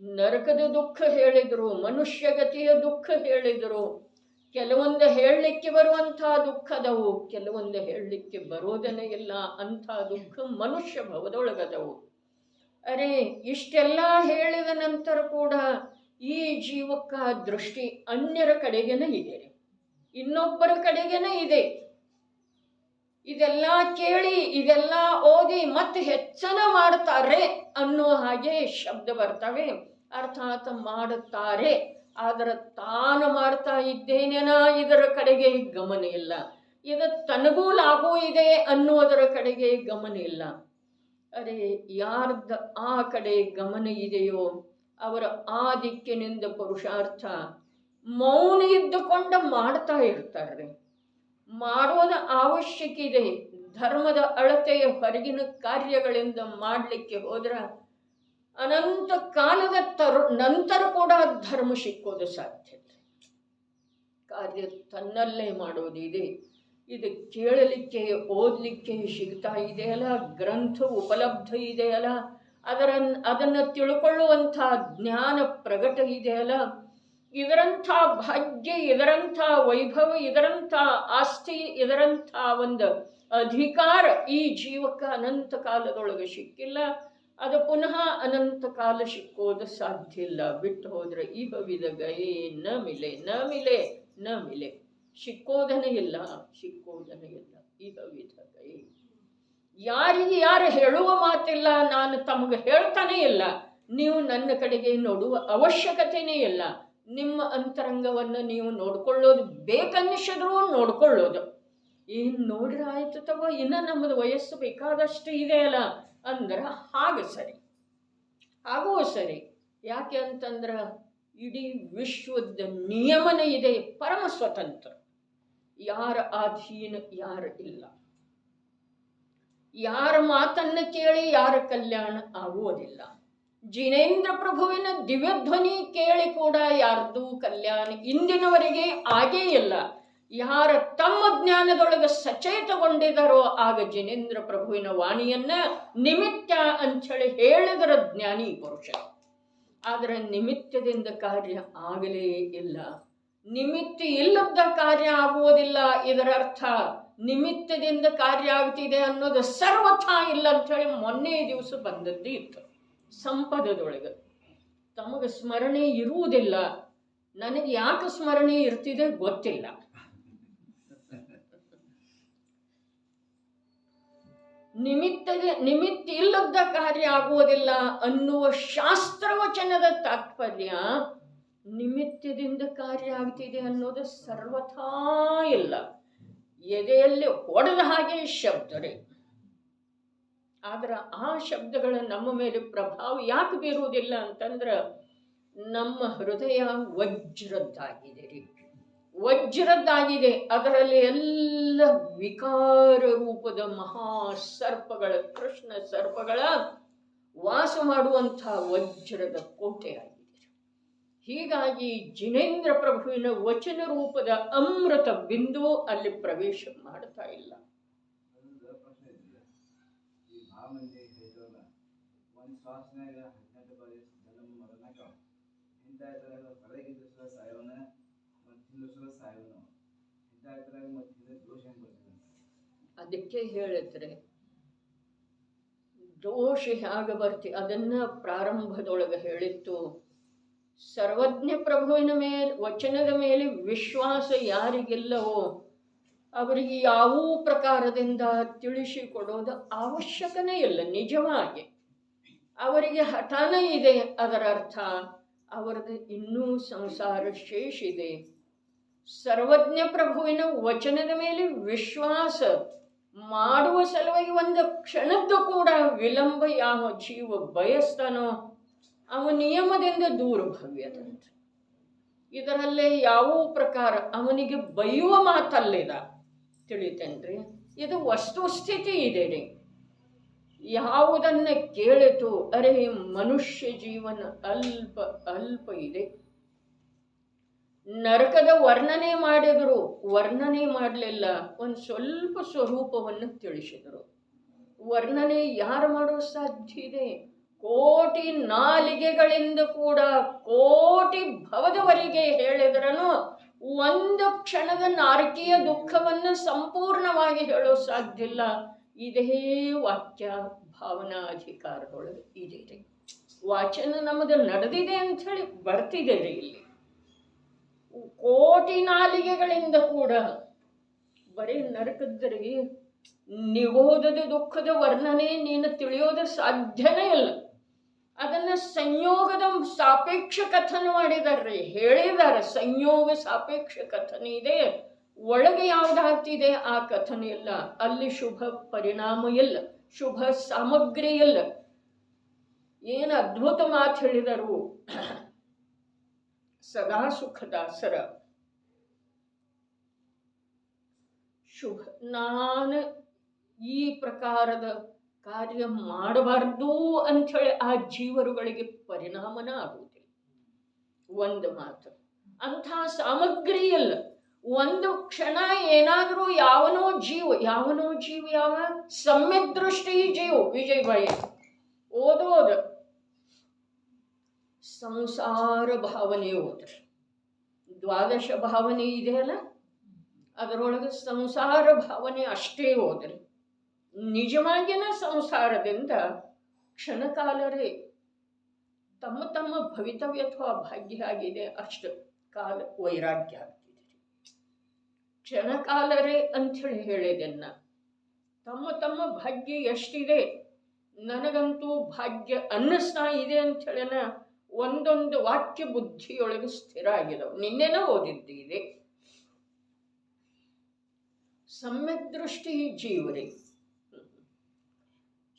ನರಕದ ದುಃಖ ಹೇಳಿದರು, ಮನುಷ್ಯಗತಿಯ ದುಃಖ ಹೇಳಿದರು. ಕೆಲವೊಂದು ಹೇಳಲಿಕ್ಕೆ ಬರುವಂತಹ ದುಃಖದವು, ಕೆಲವೊಂದು ಹೇಳಲಿಕ್ಕೆ ಬರೋದನ್ನೇ ಇಲ್ಲ ಅಂಥ ದುಃಖ ಮನುಷ್ಯ ಭವದೊಳಗದವು. ಅರೆ, ಇಷ್ಟೆಲ್ಲ ಹೇಳಿದ ನಂತರ ಕೂಡ ಈ ಜೀವಕ್ಕ ದೃಷ್ಟಿ ಅನ್ಯರ ಕಡೆಗೇನೆ ಇದೆ, ಇನ್ನೊಬ್ಬರ ಕಡೆಗೇನೆ ಇದೆ. ಇದೆಲ್ಲ ಕೇಳಿ ಇದೆಲ್ಲ ಓದಿ ಮತ್ತೆ ಹೆಚ್ಚನ ಮಾಡ್ತಾರೆ ಅನ್ನೋ ಹಾಗೆ ಶಬ್ದ ಬರ್ತವೆ. ಅರ್ಥಾತ್ ಮಾಡುತ್ತಾರೆ, ಆದರೆ ತಾನು ಮಾಡ್ತಾ ಇದ್ದೇನೇನಾ ಇದರ ಕಡೆಗೆ ಗಮನ ಇಲ್ಲ. ಇದು ತನಗೂ ಲಾಭ ಇದೆ ಅನ್ನುವುದರ ಕಡೆಗೆ ಗಮನ ಇಲ್ಲ. ಅರೆ, ಯಾರ್ದ ಆ ಕಡೆ ಗಮನ ಇದೆಯೋ ಅವರ ಆ ದಿಕ್ಕಿನಿಂದ ಪುರುಷಾರ್ಥ ಮೌನ ಇದ್ದುಕೊಂಡು ಮಾಡ್ತಾ ಇರ್ತಾರೆ. ಮಾಡೋದ ಅವಶ್ಯಕ ಇದೆ. ಧರ್ಮದ ಅಳತೆಯ ಹೊರಗಿನ ಕಾರ್ಯಗಳಿಂದ ಮಾಡಲಿಕ್ಕೆ ಹೋದ್ರ ಅನಂತ ಕಾಲದ ನಂತರ ಕೂಡ ಧರ್ಮ ಸಿಕ್ಕೋದು ಸಾಧ್ಯತೆ. ಕಾರ್ಯ ತನ್ನಲ್ಲೇ ಮಾಡೋದಿದೆ. ಇದು ಕೇಳಲಿಕ್ಕೆ ಓದಲಿಕ್ಕೆ ಸಿಗ್ತಾ ಇದೆಯಲ್ಲ, ಗ್ರಂಥ ಉಪಲಬ್ಧ ಇದೆಯಲ್ಲ, ಅದನ್ನು ತಿಳ್ಕೊಳ್ಳುವಂಥ ಜ್ಞಾನ ಪ್ರಗಟ ಇದೆಯಲ್ಲ, ಇದರಂಥ ಭಾಗ್ಯ, ಇದರಂಥ ವೈಭವ, ಇದರಂಥ ಆಸ್ತಿ, ಇದರಂಥ ಒಂದು ಅಧಿಕಾರ ಈ ಜೀವಕ್ಕೆ ಅನಂತ ಕಾಲದೊಳಗೆ ಸಿಕ್ಕಿಲ್ಲ. ಅದು ಪುನಃ ಅನಂತ ಕಾಲ ಸಿಕ್ಕೋದು ಸಾಧ್ಯ ಇಲ್ಲ. ಬಿಟ್ಟು ಹೋದ್ರೆ ಈ ಭವಿದ ಗಯೇ ನ ಮಿಲೆ ನ ಮಿಲೆ ನ ಮಿಲೆ, ಸಿಕ್ಕೋದನೇ ಇಲ್ಲ, ಸಿಕ್ಕೋದನೇ ಇಲ್ಲ ಈ ಭವಿದ ಗಯೇ. ಯಾರಿಗೆ ಯಾರು ಹೇಳುವ ಮಾತಿಲ್ಲ, ನಾನು ತಮಗೆ ಹೇಳ್ತಾನೆ ಇಲ್ಲ, ನೀವು ನನ್ನ ಕಡೆಗೆ ನೋಡುವ ಅವಶ್ಯಕತೆನೇ ಇಲ್ಲ. ನಿಮ್ಮ ಅಂತರಂಗವನ್ನು ನೀವು ನೋಡ್ಕೊಳ್ಳೋದು ಬೇಕನ್ನಿಸಿದ್ರು ನೋಡ್ಕೊಳ್ಳೋದು. ಏನು ನೋಡ್ರೆ ಆಯ್ತು ತಗೋ, ಇನ್ನು ನಮ್ಮದು ವಯಸ್ಸು ಬೇಕಾದಷ್ಟು ಇದೆಯಲ್ಲ ಅಂದ್ರೆ ಹಾಗೆ ಸರಿ, ಹಾಗೂ ಸರಿ. ಯಾಕೆ ಅಂತಂದ್ರೆ ಇಡೀ ವಿಶ್ವದ ನಿಯಮನ ಇದೆ, ಪರಮ ಸ್ವತಂತ್ರ, ಯಾರ ಅಧೀನ ಯಾರು ಇಲ್ಲ. ಯಾರ ಮಾತನ್ನು ಕೇಳಿ ಯಾರ ಕಲ್ಯಾಣ ಆಗುವುದಿಲ್ಲ. ಜಿನೇಂದ್ರ ಪ್ರಭುವಿನ ದಿವ್ಯಧ್ವನಿ ಕೇಳಿ ಕೂಡ ಯಾರ್ದು ಕಲ್ಯಾಣ ಇಂದಿನವರೆಗೆ ಆಗೇ ಇಲ್ಲ. ಯಾರ ತಮ್ಮ ಜ್ಞಾನದೊಳಗೆ ಸಚೇತಗೊಂಡಿದ್ದಾರೋ ಆಗ ಜಿನೇಂದ್ರ ಪ್ರಭುವಿನ ವಾಣಿಯನ್ನ ನಿಮಿತ್ತ ಅಂಥೇಳಿ ಹೇಳಿದರ ಜ್ಞಾನಿ ಪುರುಷ. ಆದರೆ ನಿಮಿತ್ತದಿಂದ ಕಾರ್ಯ ಆಗಲೇ ಇಲ್ಲ. ನಿಮಿತ್ತ ಇಲ್ಲದ ಕಾರ್ಯ ಆಗುವುದಿಲ್ಲ. ಇದರ ಅರ್ಥ ನಿಮಿತ್ತದಿಂದ ಕಾರ್ಯ ಆಗ್ತಿದೆ ಅನ್ನೋದು ಸರ್ವಥಾ ಇಲ್ಲ ಅಂಥೇಳಿ ಮೊನ್ನೆ ದಿವಸ ಬಂದದ್ದು ಇತ್ತು ಸಂಪದದೊಳಗೆ. ತಮಗೆ ಸ್ಮರಣೆ ಇರುವುದಿಲ್ಲ, ನನಗೆ ಯಾಕೆ ಸ್ಮರಣೆ ಇರ್ತಿದೆ ಗೊತ್ತಿಲ್ಲ. ನಿಮಿತ್ತ ಇಲ್ಲದ ಕಾರ್ಯ ಆಗುವುದಿಲ್ಲ ಅನ್ನುವ ಶಾಸ್ತ್ರವಚನದ ತಾತ್ಪರ್ಯ ನಿಮಿತ್ತದಿಂದ ಕಾರ್ಯ ಆಗ್ತಿದೆ ಅನ್ನೋದು ಸರ್ವಥಾ ಇಲ್ಲ. ಎದೆಯಲ್ಲಿ ಹೊಡೆದ ಹಾಗೆ ಶಬ್ದ ರೀ. ಆದ್ರೆ ಆ ಶಬ್ದಗಳು ನಮ್ಮ ಮೇಲೆ ಪ್ರಭಾವ ಯಾಕೆ ಬೀರುವುದಿಲ್ಲ ಅಂತಂದ್ರೆ ನಮ್ಮ ಹೃದಯ ವಜ್ರದ್ದಾಗಿದೆ ರೀ, ವಜ್ರದ್ದಾಗಿದೆ. ಅದರಲ್ಲಿ ಎಲ್ಲ ವಿಕಾರ ರೂಪದ ಮಹಾಸರ್ಪಗಳ, ಕೃಷ್ಣ ಸರ್ಪಗಳ ವಾಸ ಮಾಡುವಂಥ ವಜ್ರದ ಕೋಟೆ ಆಗಿದೆ. ಹೀಗಾಗಿ ಜಿನೇಂದ್ರ ಪ್ರಭುವಿನ ವಚನ ರೂಪದ ಅಮೃತ ಬಿಂದು ಅಲ್ಲಿ ಪ್ರವೇಶ ಮಾಡ್ತಾ ಇಲ್ಲ. ಅದಕ್ಕೆ ಹೇಳಿದ್ರೆ ದೋಷ ಹೇಗೆ ಬರ್ತಿ ಅದನ್ನ ಪ್ರಾರಂಭದೊಳಗೆ ಹೇಳಿತ್ತು. ಸರ್ವಜ್ಞ ಪ್ರಭುವಿನ ಮೇಲೆ, ವಚನದ ಮೇಲೆ ವಿಶ್ವಾಸ ಯಾರಿಗೆಲ್ಲವೋ ಅವರಿಗೆ ಯಾವ ಪ್ರಕಾರದಿಂದ ತಿಳಿಸಿಕೊಡೋದು ಅವಶ್ಯಕನೇ ಇಲ್ಲ. ನಿಜವಾಗಿ ಅವರಿಗೆ ಹಠಾನ ಇದೆ, ಅದರ ಅರ್ಥ ಅವರದ್ದು ಇನ್ನೂ ಸಂಸಾರ ಶೇಷ ಇದೆ. ಸರ್ವಜ್ಞ ಪ್ರಭುವಿನ ವಚನದ ಮೇಲೆ ವಿಶ್ವಾಸ ಮಾಡುವ ಸಲುವಾಗಿ ಒಂದು ಕ್ಷಣದ್ದು ಕೂಡ ವಿಳಂಬ ಯಾವ ಜೀವ ಬಯಸ್ತಾನೋ ಅವ ನಿಯಮದಿಂದ ದೂರ ಭವ್ಯದಂತ. ಇದರಲ್ಲೇ ಯಾವ ಪ್ರಕಾರ ಅವನಿಗೆ ಬೈಯುವ ಮಾತಲ್ಲಿದ, ತಿಳಿತೇನ್ರಿ? ಇದು ವಸ್ತುಸ್ಥಿತಿ ಇದೆ ರೀ. ಯಾವುದನ್ನ ಕೇಳಿತು, ಅರೆ ಮನುಷ್ಯ ಜೀವನ ಅಲ್ಪ ಅಲ್ಪ ಇದೆ. ನರಕದ ವರ್ಣನೆ ಮಾಡಿದ್ರು, ವರ್ಣನೆ ಮಾಡಲಿಲ್ಲ, ಒಂದು ಸ್ವಲ್ಪ ಸ್ವರೂಪವನ್ನು ತಿಳಿಸಿದರು. ವರ್ಣನೆ ಯಾರು ಮಾಡೋ ಸಾಧ್ಯ ಇದೆ? ಕೋಟಿ ನಾಲಿಗೆಗಳಿಂದ ಕೂಡ ಕೋಟಿ ಭವದವರೆಗೆ ಹೇಳಿದ್ರನು ಒಂದು ಕ್ಷಣದ ನಾರಕೀಯ ದುಃಖವನ್ನು ಸಂಪೂರ್ಣವಾಗಿ ಹೇಳೋ ಸಾಧ್ಯ ಇಲ್ಲ. ಇದೇ ವಾಕ್ಯ ಭಾವನಾಧಿಕಾರದೊಳಗೆ ಇದೆ ರೀ. ವಾಚನ ನಮ್ಮದು ನಡೆದಿದೆ ಅಂಥೇಳಿ ಬರ್ತಿದೆ ರೀ. ಇಲ್ಲಿ ಕೋಟಿ ನಾಲಿಗೆಗಳಿಂದ ಕೂಡ ಬರೀ ನರಕದ್ರಿಗೆ ನಿಗೋಧದ ದುಃಖದ ವರ್ಣನೆ ನೀನು ತಿಳಿಯೋದು ಸಾಧ್ಯನೇ ಇಲ್ಲ. ಅದನ್ನ ಸಂಯೋಗದ ಸಾಪೇಕ್ಷ ಕಥನ ಮಾಡಿದಾರ್ರಿ, ಹೇಳಿದಾರೆ. ಸಂಯೋಗ ಸಾಪೇಕ್ಷ ಕಥನ ಇದೆ, ಒಳಗೆ ಯಾವುದಾಗ್ತಿದೆ ಆ ಕಥನ ಇಲ್ಲ. ಅಲ್ಲಿ ಶುಭ ಪರಿಣಾಮ ಇಲ್ಲ, ಶುಭ ಸಾಮಗ್ರಿ ಇಲ್ಲ. ಏನು ಅದ್ಭುತ ಮಾತು ಹೇಳಿದರು ಸದಾ ಸುಖದಾಸರ. ಶುಭ, ನಾನು ಈ ಪ್ರಕಾರದ ಕಾರ್ಯ ಮಾಡಬಾರ್ದು ಅಂಥೇಳಿ ಆ ಜೀವರುಗಳಿಗೆ ಪರಿಣಾಮನ ಆಗುವುದಿಲ್ಲ. ಒಂದು ಮಾತು ಅಂಥ ಸಾಮಗ್ರಿ ಇಲ್ಲ. ಒಂದು ಕ್ಷಣ ಏನಾದರೂ ಯಾವನೋ ಜೀವ ಯಾವ ಸಮ್ಯಕ್ ದೃಷ್ಟಿ ಜೀವ ವಿಜಯಬಾಯಿ ಓದೋದು ಸಂಸಾರ ಭಾವನೆ ಓದ್ರಿ. ದ್ವಾದಶ ಭಾವನೆ ಇದೆಯಲ್ಲ, ಅದರೊಳಗೆ ಸಂಸಾರ ಭಾವನೆ ಅಷ್ಟೇ ಓದ್ರಿ. ನಿಜವಾಗಿನ ಸಂಸಾರದಿಂದ ಕ್ಷಣಕಾಲರೇ ತಮ್ಮ ತಮ್ಮ ಭವಿತವ್ಯ ಅಥವಾ ಭಾಗ್ಯ ಆಗಿದೆ, ಅಷ್ಟು ಕಾಲ ವೈರಾಗ್ಯ ಆಗ್ತಿದೆ. ಕ್ಷಣಕಾಲರೇ ಅಂಥೇಳಿ ಹೇಳಿದೆನ್ನ. ತಮ್ಮ ತಮ್ಮ ಭಾಗ್ಯ ಎಷ್ಟಿದೆ, ನನಗಂತೂ ಭಾಗ್ಯ ಅನ್ನಿಸ್ತಾ ಇದೆ ಅಂಥೇಳಿನ ಒಂದೊಂದು ವಾಕ್ಯ ಬುದ್ಧಿಯೊಳಗೆ ಸ್ಥಿರ ಆಗಿದವು. ನಿನ್ನೆನ ಓದಿದ್ದೀರಿ. ಸಮ್ಯಕ್ ದೃಷ್ಟಿ ಜೀವರಿ.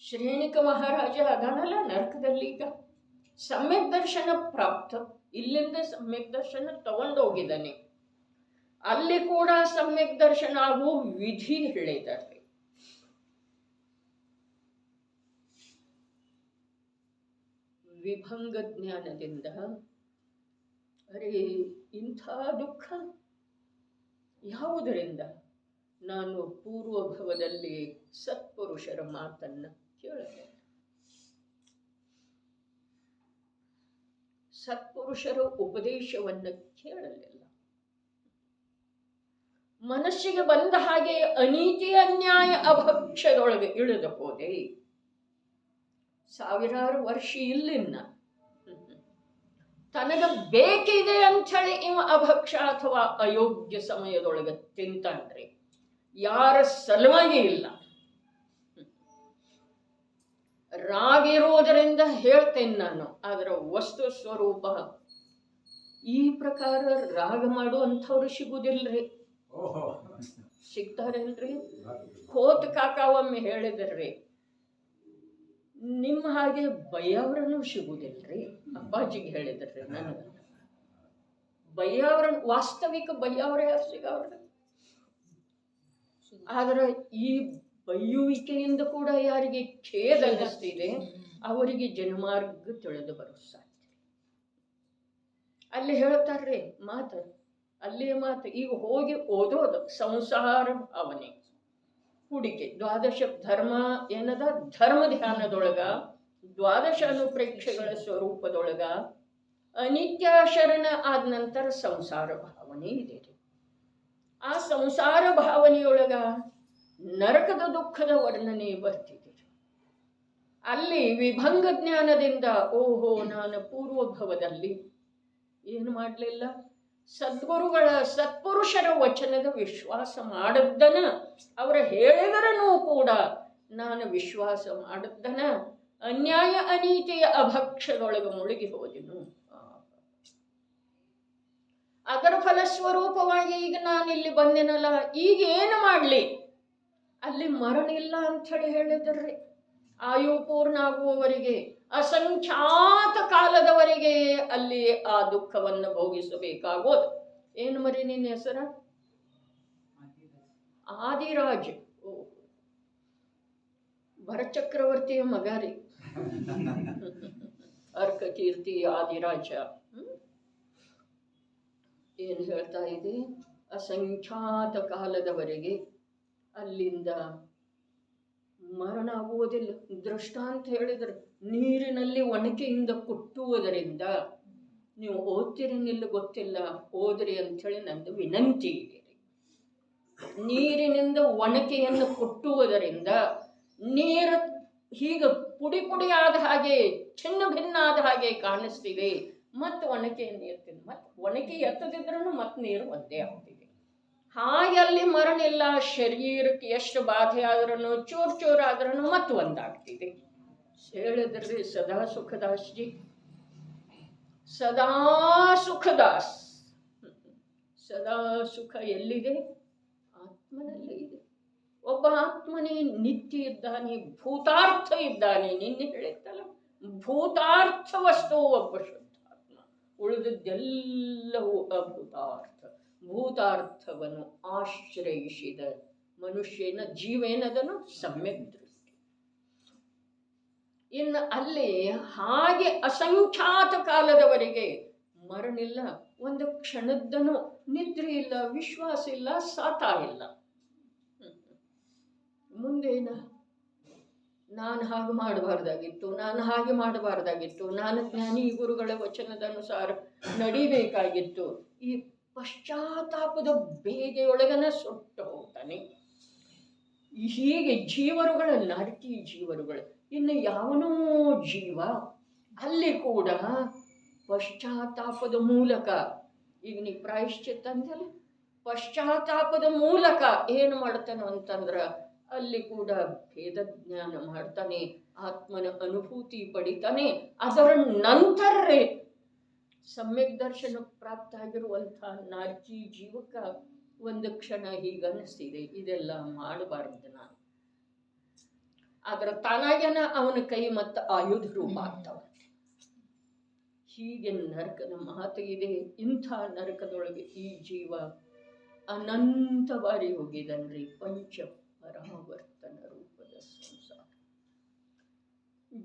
ಶ್ರೇಣಿಕ ಮಹಾರಾಜ ಅದನ್ನಲ್ಲ ನರಕದಲ್ಲಿ. ಈಗ ಸಮ್ಯಕ್ ದರ್ಶನ ಪ್ರಾಪ್ತ, ಇಲ್ಲಿಂದ ಸಮ್ಯಕ್ ದರ್ಶನ ತಗೊಂಡೋಗಿದ್ದಾನೆ. ಅಲ್ಲಿ ಕೂಡ ಸಮ್ಯಕ್ ದರ್ಶನ ಆಗುವ ವಿಧಿ ಹೇಳಿದ್ದಾರೆ. ವಿಭಂಗ ಜ್ಞಾನದಿಂದ ಅರೆ ಇಂಥ ದುಃಖ ಯಾವುದರಿಂದ? ನಾನು ಪೂರ್ವಭವದಲ್ಲಿ ಸತ್ಪುರುಷರ ಮಾತನ್ನ ಕೇಳಿದೆ. ಸತ್ಪುರುಷರ ಉಪದೇಶವನ್ನು ಕೇಳಲಿಲ್ಲ. ಮನಸ್ಸಿಗೆ ಬಂದ ಹಾಗೆ ಅನೀತಿ ಅನ್ಯಾಯ ಅಭಕ್ಷದೊಳಗೆ ಇಳಿದು ಹೋದೆ. ಸಾವಿರಾರು ವರ್ಷ ಇಲ್ಲಿನ್ನ ತನಗ ಬೇಕಿದೆ ಅಂಥೇಳಿ ಇವ ಅಭಕ್ಷ ಅಥವಾ ಅಯೋಗ್ಯ ಸಮಯದೊಳಗೆ ತಿಂತಾನ್ರಿ. ಯಾರ ಸಲುವಾಗಿ ಇಲ್ಲ. ರಾಗಿರೋದರಿಂದ ಹೇಳ್ತೇನೆ ನಾನು, ಅದರ ವಸ್ತು ಸ್ವರೂಪ ಈ ಪ್ರಕಾರ ರಾಗ ಮಾಡುವಂಥವ್ರು ಸಿಗುದಿಲ್ರಿ. ಓಹೋ ಸಿಗ್ತಾರೇನ್ರಿ? ಕೋತ್ ಕಾಕ ಒಮ್ಮೆ ಹೇಳಿದ್ರಿ, ನಿಮ್ಮ ಹಾಗೆ ಬೈಯವ್ರನ್ನು ಸಿಗುದಿಲ್ರಿ. ಅಪ್ಪಾಜಿಗೆ ಹೇಳಿದ್ರಿ ನನಗೆ. ಬೈಯವ್ರ ವಾಸ್ತವಿಕ ಬೈಯವ್ರ ಯಾರು ಸಿಗವ್ರ? ಆದ್ರೆ ಈ ಬೈಯುವಿಕೆಯಿಂದ ಕೂಡ ಯಾರಿಗೆ ಖೇದ ಅನ್ನಿಸ್ತಿದೆ ಅವರಿಗೆ ಜನಮಾರ್ಗ ತಿಳಿದು ಬರೋ ಸಾಧ್ಯ. ಅಲ್ಲಿ ಹೇಳ್ತಾರ್ರಿ ಮಾತು, ಅಲ್ಲೇ ಮಾತು. ಈಗ ಹೋಗಿ ಓದೋದು ಸಂಸಾರ ಭಾವನೆ ಹೂಡಿಕೆ ದ್ವಾದಶ ಧರ್ಮ ಏನದ ಧರ್ಮ ಧ್ಯಾನದೊಳಗ ದ್ವಾದಶ ಅನುಪ್ರೇಕ್ಷೆಗಳ ಸ್ವರೂಪದೊಳಗ ಅನಿತ್ಯ ಶರಣ ಆದ ನಂತರ ಸಂಸಾರ ಭಾವನೆ ಇದೆ. ಆ ಸಂಸಾರ ಭಾವನೆಯೊಳಗ ನರಕದ ದುಃಖದ ವರ್ಣನೆ ಬರ್ತಿದೆ. ಅಲ್ಲಿ ವಿಭಂಗ ಜ್ಞಾನದಿಂದ ಓಹೋ ನಾನು ಪೂರ್ವಭವದಲ್ಲಿ ಏನು ಮಾಡಲಿಲ್ಲ, ಸದ್ಗುರುಗಳ ಸತ್ಪುರುಷರ ವಚನದ ವಿಶ್ವಾಸ ಮಾಡದ್ದನ, ಅವರ ಹೇಳಿದರನೂ ಕೂಡ ನಾನು ವಿಶ್ವಾಸ ಮಾಡದ್ದನ, ಅನ್ಯಾಯ ಅನೀತಿಯ ಅಭಕ್ಷದೊಳಗೆ ಮುಳುಗಿ ಹೋದೆನು. ಅದರ ಫಲಸ್ವರೂಪವಾಗಿ ಈಗ ನಾನಿಲ್ಲಿ ಬಂದೆನಲ್ಲ, ಈಗ ಏನು ಮಾಡಲಿ? ಅಲ್ಲಿ ಮರಣ ಇಲ್ಲ ಅಂಥೇಳಿ ಹೇಳಿದ್ರಿ. ಆಯು ಪೂರ್ಣ ಆಗುವವರೆಗೆ ಅಸಂಖ್ಯಾತ ಕಾಲದವರೆಗೆ ಅಲ್ಲಿ ಆ ದುಃಖವನ್ನು ಭೋಗಿಸಬೇಕಾಗೋದು. ಏನು ಮರಿ ನಿನ್ನ ಹೆಸರ? ಆದಿರಾಜ್. ಓ, ಭರಚಕ್ರವರ್ತಿಯ ಮಗ ರೀ. ಅರ್ಕ ಕೀರ್ತಿ ಆದಿರಾಜ. ಏನು ಹೇಳ್ತಾ ಇದೆ? ಅಸಂಖ್ಯಾತ ಕಾಲದವರೆಗೆ ಅಲ್ಲಿಂದ ಮರಣ ಆಗುವುದಿಲ್ಲ. ದೃಷ್ಟಾಂತ ಹೇಳಿದ್ರೆ ನೀರಿನಲ್ಲಿ ಒಣಕೆಯಿಂದ ಕುಟ್ಟುವುದರಿಂದ ನೀವು ಓದ್ತಿರನಿಲ್ಲ ಗೊತ್ತಿಲ್ಲ, ಓದ್ರಿ ಅಂಥೇಳಿ ನಂದು ವಿನಂತಿ ಇದೆ. ನೀರಿನಿಂದ ಒಣಕೆಯನ್ನು ಕುಟ್ಟುವುದರಿಂದ ನೀರು ಹೀಗೆ ಪುಡಿ ಪುಡಿ ಆದ ಹಾಗೆ ಚಿನ್ನ ಭಿನ್ನ ಆದ ಹಾಗೆ ಕಾಣಿಸ್ತಿದೆ. ಮತ್ತು ಒಣಕೆಯನ್ನು ಎತ್ತಿದೆ, ಮತ್ತು ಒಣಕೆ ಎತ್ತದಿದ್ರೂ ಮತ್ತೆ ನೀರು ಒಂದೇ ಆಗ್ತಿದೆ. ಹಾಗೆ ಅಲ್ಲಿ ಮರಣ ಇಲ್ಲ. ಶರೀರಕ್ಕೆ ಎಷ್ಟು ಬಾಧೆ ಆದ್ರೂ ಚೂರು ಚೂರು ಆದ್ರೂ ಮತ್ತೆ ಒಂದಾಗ್ತಿದೆ. ಹೇಳಿದ್ರಿ ಸದಾ ಸುಖದಾಸ್ಜಿ, ಸದಾ ಸುಖದಾಸ್. ಸದಾ ಸುಖ ಎಲ್ಲಿದೆ? ಆತ್ಮನಲ್ಲೇ ಇದೆ. ಒಬ್ಬ ಆತ್ಮನೇ ನಿತ್ಯ ಇದ್ದಾನೆ, ಭೂತಾರ್ಥ ಇದ್ದಾನೆ. ನಿನ್ನೆ ಹೇಳಿತ್ತಲ್ಲ, ಭೂತಾರ್ಥ ವಸ್ತು ಒಬ್ಬ ಶುದ್ಧಾತ್ಮ, ಉಳಿದದ್ದೆಲ್ಲವೂ ಅಭೂತಾರ್ಥ. ಭೂತಾರ್ಥವನ್ನು ಆಶ್ರಯಿಸಿದ ಮನುಷ್ಯನ ಜೀವೇನದನು ಸಮ್ಯಕ್ ದೃಷ್ಟಿ. ಇನ್ನು ಅಲ್ಲಿ ಹಾಗೆ ಅಸಂಖ್ಯಾತ ಕಾಲದವರೆಗೆ ಮರಣಿಲ್ಲ, ಒಂದು ಕ್ಷಣದ್ದನು ನಿದ್ರೆ ಇಲ್ಲ, ವಿಶ್ವಾಸ ಇಲ್ಲ, ಸಾತ ಇಲ್ಲ. ಮುಂದೇನ? ನಾನು ಹಾಗೆ ಮಾಡಬಾರ್ದಾಗಿತ್ತು, ನಾನು ಹಾಗೆ ಮಾಡಬಾರ್ದಾಗಿತ್ತು, ನಾನು ಜ್ಞಾನಿ ಗುರುಗಳ ವಚನದ ಅನುಸಾರ ನಡಿಬೇಕಾಗಿತ್ತು. ಈ ಪಶ್ಚಾತ್ತಾಪದ ಬೇಗೆಯೊಳಗನ ಸುಟ್ಟು ಹೋಗ್ತಾನೆ. ಹೀಗೆ ಜೀವರುಗಳ ನರಕಿ ಜೀವರುಗಳು. ಇನ್ನು ಯಾವನೋ ಜೀವ ಅಲ್ಲಿ ಕೂಡ ಪಶ್ಚಾತ್ತಾಪದ ಮೂಲಕ, ಈಗ ನೀ ಪ್ರಾಯಶ್ಚಿತ್ತ ಅಂತಲ್ಲ, ಪಶ್ಚಾತ್ತಾಪದ ಮೂಲಕ ಏನು ಮಾಡ್ತಾನೋ ಅಂತಂದ್ರ ಅಲ್ಲಿ ಕೂಡ ಭೇದ ಜ್ಞಾನ ಮಾಡ್ತಾನೆ, ಆತ್ಮನ ಅನುಭೂತಿ ಪಡಿತಾನೆ. ಅದರ ನಂತರವೇ ಸಮ್ಯಕ್ ದರ್ಶನ ಪ್ರಾಪ್ತ ಆಗಿರುವಂಥ ನಾರ್ಕಿ ಜೀವಕ್ಕ ಒಂದು ಕ್ಷಣ ಹೀಗನ್ನಿಸ್ತಿದೆ, ಇದೆಲ್ಲ ಮಾಡಬಾರ್ದು ನಾನು. ಆದ್ರೆ ತಾನಾಗೇನ ಅವನ ಕೈ ಮತ್ತು ಆಯುಧ ರೂಪ ಆಗ್ತಾವ. ಹೀಗೆ ನರಕದ ಮಾತು ಇದೆ. ಇಂಥ ನರಕದೊಳಗೆ ಈ ಜೀವ ಅನಂತ ಬಾರಿ ಹೋಗಿದನ್ರಿ. ಪಂಚ ಪರಾವರ್ತನ ರೂಪದ ಸಂಸಾರ.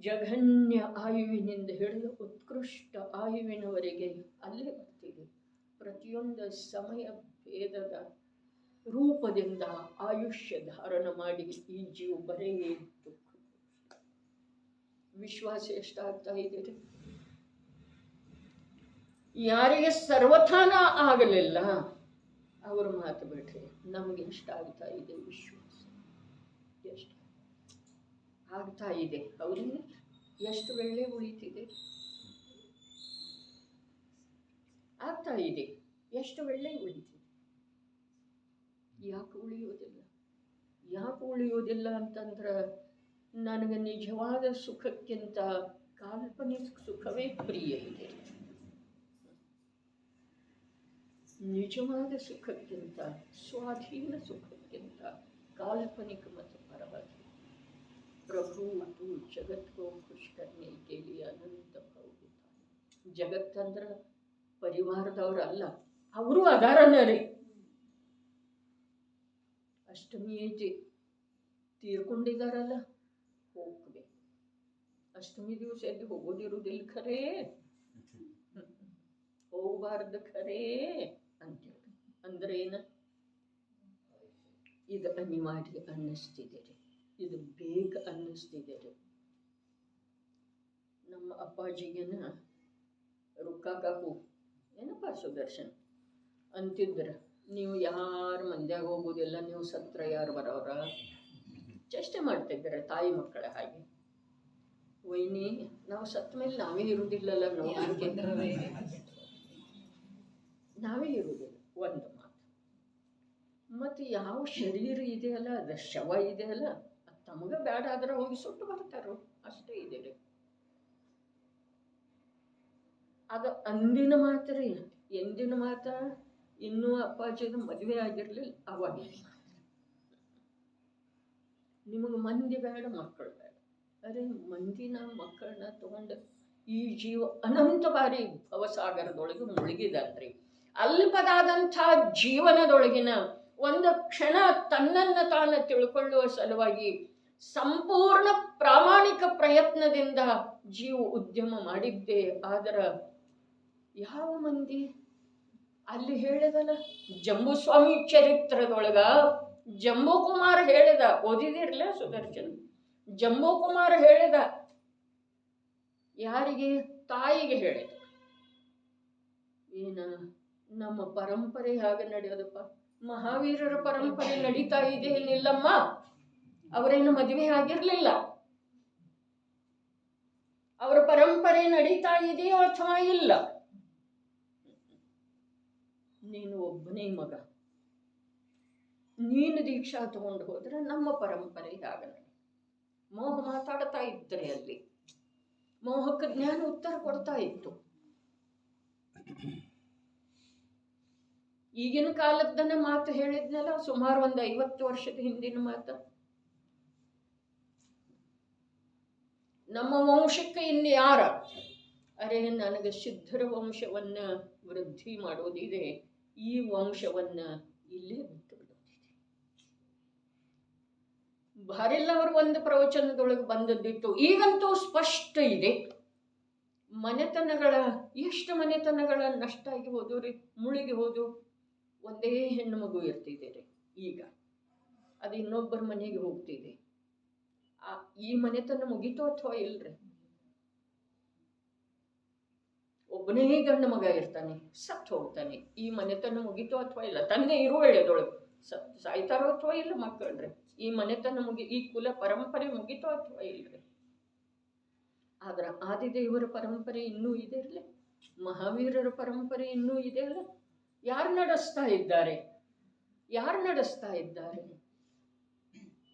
ಜಘನ್ಯ ಆಯುವಿನಿಂದ ಹಿಡಿದು ಉತ್ಕೃಷ್ಟ ಆಯುವಿನವರೆಗೆ ಅಲ್ಲೇ ಬರ್ತಿದೆ. ಪ್ರತಿಯೊಂದು ಸಮಯ ಭೇದದ ರೂಪದಿಂದ ಆಯುಷ್ಯ ಧಾರಣ ಮಾಡಿ ಈ ಜೀವ ಬರೇ ದುಃಖ. ವಿಶ್ವಾಸ ಎಷ್ಟಾಗ್ತಾ ಇದೆ? ಯಾರಿಗೆ ಸರ್ವಥಾನ ಆಗಲಿಲ್ಲ ಅವ್ರ ಮಾತು ಬಿಟ್ರೆ ನಮಗೆ ಎಷ್ಟಾಗ್ತಾ ಇದೆ ವಿಶ್ವಾಸ? ಎಷ್ಟು ಆಗ್ತಾ ಇದೆ? ಹೌದಿಲ್ಲ? ಎಷ್ಟು ವೇಳೆ ಉಳಿತಿದೆ? ಆಗ್ತಾ ಇದೆ. ಎಷ್ಟು ವೇಳೆ ಉಳಿತಿದೆ? ಯಾಕೆ ಉಳಿಯೋದಿಲ್ಲ? ಯಾಕೆ ಉಳಿಯೋದಿಲ್ಲ ಅಂತಂದ್ರೆ ನನಗೆ ನಿಜವಾದ ಸುಖಕ್ಕಿಂತ ಕಾಲ್ಪನಿಕ ಸುಖವೇ ಪ್ರಿಯ ಇದೆ. ನಿಜವಾದ ಸುಖಕ್ಕಿಂತ ಸ್ವಾಧೀನ ಸುಖಕ್ಕಿಂತ ಕಾಲ್ಪನಿಕ ಮತ್ತು ಪರವಾಗಿ ಪ್ರಭು तू जगत को खुश करने के लिए अनंत भाव बिताए. ಜಗತ್ತಂದ್ರೆ ಪರಿವಾರದವ್ರಲ್ಲ, ಅವರು ಅದಾರನ ರೀ. ಅಷ್ಟಮಿ ಐತಿ, ತೀರ್ಕೊಂಡಿದಾರಲ್ಲ, ಹೋಗ್ಬೇಕು. ಅಷ್ಟಮಿ ದಿವಸ ಎಲ್ಲಿ ಹೋಗೋದಿರುವುದಿಲ್ಲ ಖರೇ, ಹೋಗಬಾರ್ದು ಖರೇ ಅಂತೇಳಿ. ಅಂದ್ರೆ ಏನು? ಇದು ಅನಿವಾರ್ಯ ಅನ್ನಿಸ್ತಿದೆ ರೀ, ಇದು ಬೇಗ ಅನ್ನಿಸ್ತಿದೆ ರೀ. ನಮ್ಮ ಅಪ್ಪಾಜಿಗೇನ ರೊಕ್ಕಾಕು ಏನಪ್ಪ ಸುದರ್ಶನ್ ಅಂತಿದ್ರ, ನೀವು ಯಾರು ಮಂದ್ಯಾಗ ಹೋಗೋದಿಲ್ಲ, ನೀವು ಸತ್ರ ಯಾರು ಬರೋರ ಚೇಷ್ಟೆ ಮಾಡ್ತಿದ್ದಾರೆ ತಾಯಿ ಮಕ್ಕಳ ಹಾಗೆ. ವೈನಿ, ನಾವು ಸತ್ತ ಮೇಲೆ ನಾವೇ ಇರುವುದಿಲ್ಲಲ್ಲ, ನೋಡಲಿಕ್ಕೆ ನಾವೇ ಇರುವುದಿಲ್ಲ, ಒಂದು ಮಾತು. ಮತ್ತು ಯಾವ ಶರೀರ ಇದೆಯಲ್ಲ, ಅದ ಶವ ಇದೆಯಲ್ಲ, ಅದು ತಮಗೆ ಬೇಡ ಆದ್ರೆ ಹೋಗಿ ಸುಟ್ಟು ಬರ್ತಾರೋ, ಅಷ್ಟೇ ಇದೆ ರೀ. ಅದು ಅಂದಿನ ಮಾತು ರೀ, ಎಂದಿನ ಮಾತ. ಇನ್ನೂ ಅಪ್ಪಾಜಿದು ಮದುವೆ ಆಗಿರಲಿಲ್ಲ ಅವಾಗ. ನಿಮಗೆ ಮಂದಿ ಬೇಡ, ಮಕ್ಕಳು ಬೇಡ. ಅರೆ ಮಂದಿನ ಮಕ್ಕಳನ್ನ ತಗೊಂಡು ಈ ಜೀವ ಅನಂತ ಬಾರಿ ಭವಸಾಗರದೊಳಗೆ ಮುಳುಗಿದಲ್ರಿ. ಅಲ್ಪದಾದಂಥ ಜೀವನದೊಳಗಿನ ಒಂದು ಕ್ಷಣ ತನ್ನನ್ನು ತಾನು ತಿಳ್ಕೊಳ್ಳುವ ಸಲುವಾಗಿ ಸಂಪೂರ್ಣ ಪ್ರಾಮಾಣಿಕ ಪ್ರಯತ್ನದಿಂದ ಜೀವ ಉದ್ಯಮ ಮಾಡಿದ್ದೆ. ಆದ್ರೆ ಯಾವ ಮಂದಿ ಅಲ್ಲಿ ಹೇಳಿದಲ್ಲ, ಜಂಬೂಸ್ವಾಮಿ ಚರಿತ್ರದೊಳಗ ಜಂಬೂ ಕುಮಾರ್ ಹೇಳಿದ, ಓದಿದಿರ್ಲ ಸುದರ್ಶನ್? ಜಂಬೂ ಕುಮಾರ್ ಹೇಳಿದ, ಯಾರಿಗೆ? ತಾಯಿಗೆ ಹೇಳಿದ. ಏನ ನಮ್ಮ ಪರಂಪರೆ ಹೇಗೆ ನಡೆಯೋದಪ್ಪ? ಮಹಾವೀರರ ಪರಂಪರೆ ನಡೀತಾ ಇದೆ ಏನಿಲ್ಲಮ್ಮ, ಅವರೇನು ಮದುವೆ ಆಗಿರ್ಲಿಲ್ಲ. ಅವರ ಪರಂಪರೆ ನಡೀತಾ ಇದೆಯೋ ಅಥವಾ ಇಲ್ಲ? ನೀನು ಒಬ್ಬನೇ ಮಗ, ನೀನು ದೀಕ್ಷಾ ತಗೊಂಡು ಹೋದ್ರೆ ನಮ್ಮ ಪರಂಪರೆ ಹೇಗೆ? ಮೋಹ ಮಾತಾಡ್ತಾ ಇದ್ರೆ ಅಲ್ಲಿ ಮೋಹಕ್ಕೆ ಜ್ಞಾನ ಉತ್ತರ ಕೊಡ್ತಾ ಇತ್ತು. ಈಗಿನ ಕಾಲದ್ದನ್ನ ಮಾತು ಹೇಳಿದ್ನಲ್ಲ, ಸುಮಾರು ಒಂದು 50 ವರ್ಷದ ಹಿಂದಿನ ಮಾತು. ನಮ್ಮ ವಂಶಕ್ಕೆ ಇನ್ಯಾರ? ಅರೆ ನನಗೆ ಸಿದ್ಧರ ವಂಶವನ್ನ ವೃದ್ಧಿ ಮಾಡೋದಿದೆ, ಈ ವಂಶವನ್ನ ಇಲ್ಲೇ ಬಿಟ್ಟು ಬಿಡೋದಿದೆ. ಭಾರಿಲ್ಲ ಅವರು ಒಂದು ಪ್ರವಚನದೊಳಗೆ ಬಂದದ್ದಿತ್ತು. ಈಗಂತೂ ಸ್ಪಷ್ಟ ಇದೆ. ಮನೆತನಗಳ ಎಷ್ಟು ಮನೆತನಗಳ ನಷ್ಟ ಆಗಿ ಹೋದು ರೀ, ಮುಳುಗಿ ಹೋದು. ಒಂದೇ ಹೆಣ್ಣು ಮಗು ಇರ್ತಿದೆ ರೀ, ಈಗ ಅದು ಇನ್ನೊಬ್ಬರ ಮನೆಗೆ ಹೋಗ್ತಿದೆ. ಈ ಮನೆತನ ಮುಗಿತೋ ಅಥವಾ ಇಲ್ರಿ? ಒಬ್ಬನೇ ಗಂಡು ಮಗ ಇರ್ತಾನೆ, ಸತ್ತು ಹೋಗ್ತಾನೆ. ಈ ಮನೆತನ ಮುಗಿತೋ ಅಥವಾ ಇಲ್ಲ? ತಂದೆ ಇರುವ ವೇಳೆದೊಳಗೆ ಸಾಯ್ತಾರೋ ಅಥವಾ ಇಲ್ಲ ಮಕ್ಕಳ್ರಿ? ಈ ಮನೆತನ ಈ ಕುಲ ಪರಂಪರೆ ಮುಗಿತೋ ಅಥವಾ ಇಲ್ರಿ? ಆದ್ರೆ ಆದಿದೇವರ ಪರಂಪರೆ ಇನ್ನೂ ಇದೆ ಇರಲಿ, ಮಹಾವೀರರ ಪರಂಪರೆ ಇನ್ನೂ ಇದೆ ಅಲ್ಲ. ಯಾರು ನಡೆಸ್ತಾ ಇದ್ದಾರೆ? ಯಾರು ನಡೆಸ್ತಾ ಇದ್ದಾರೆ?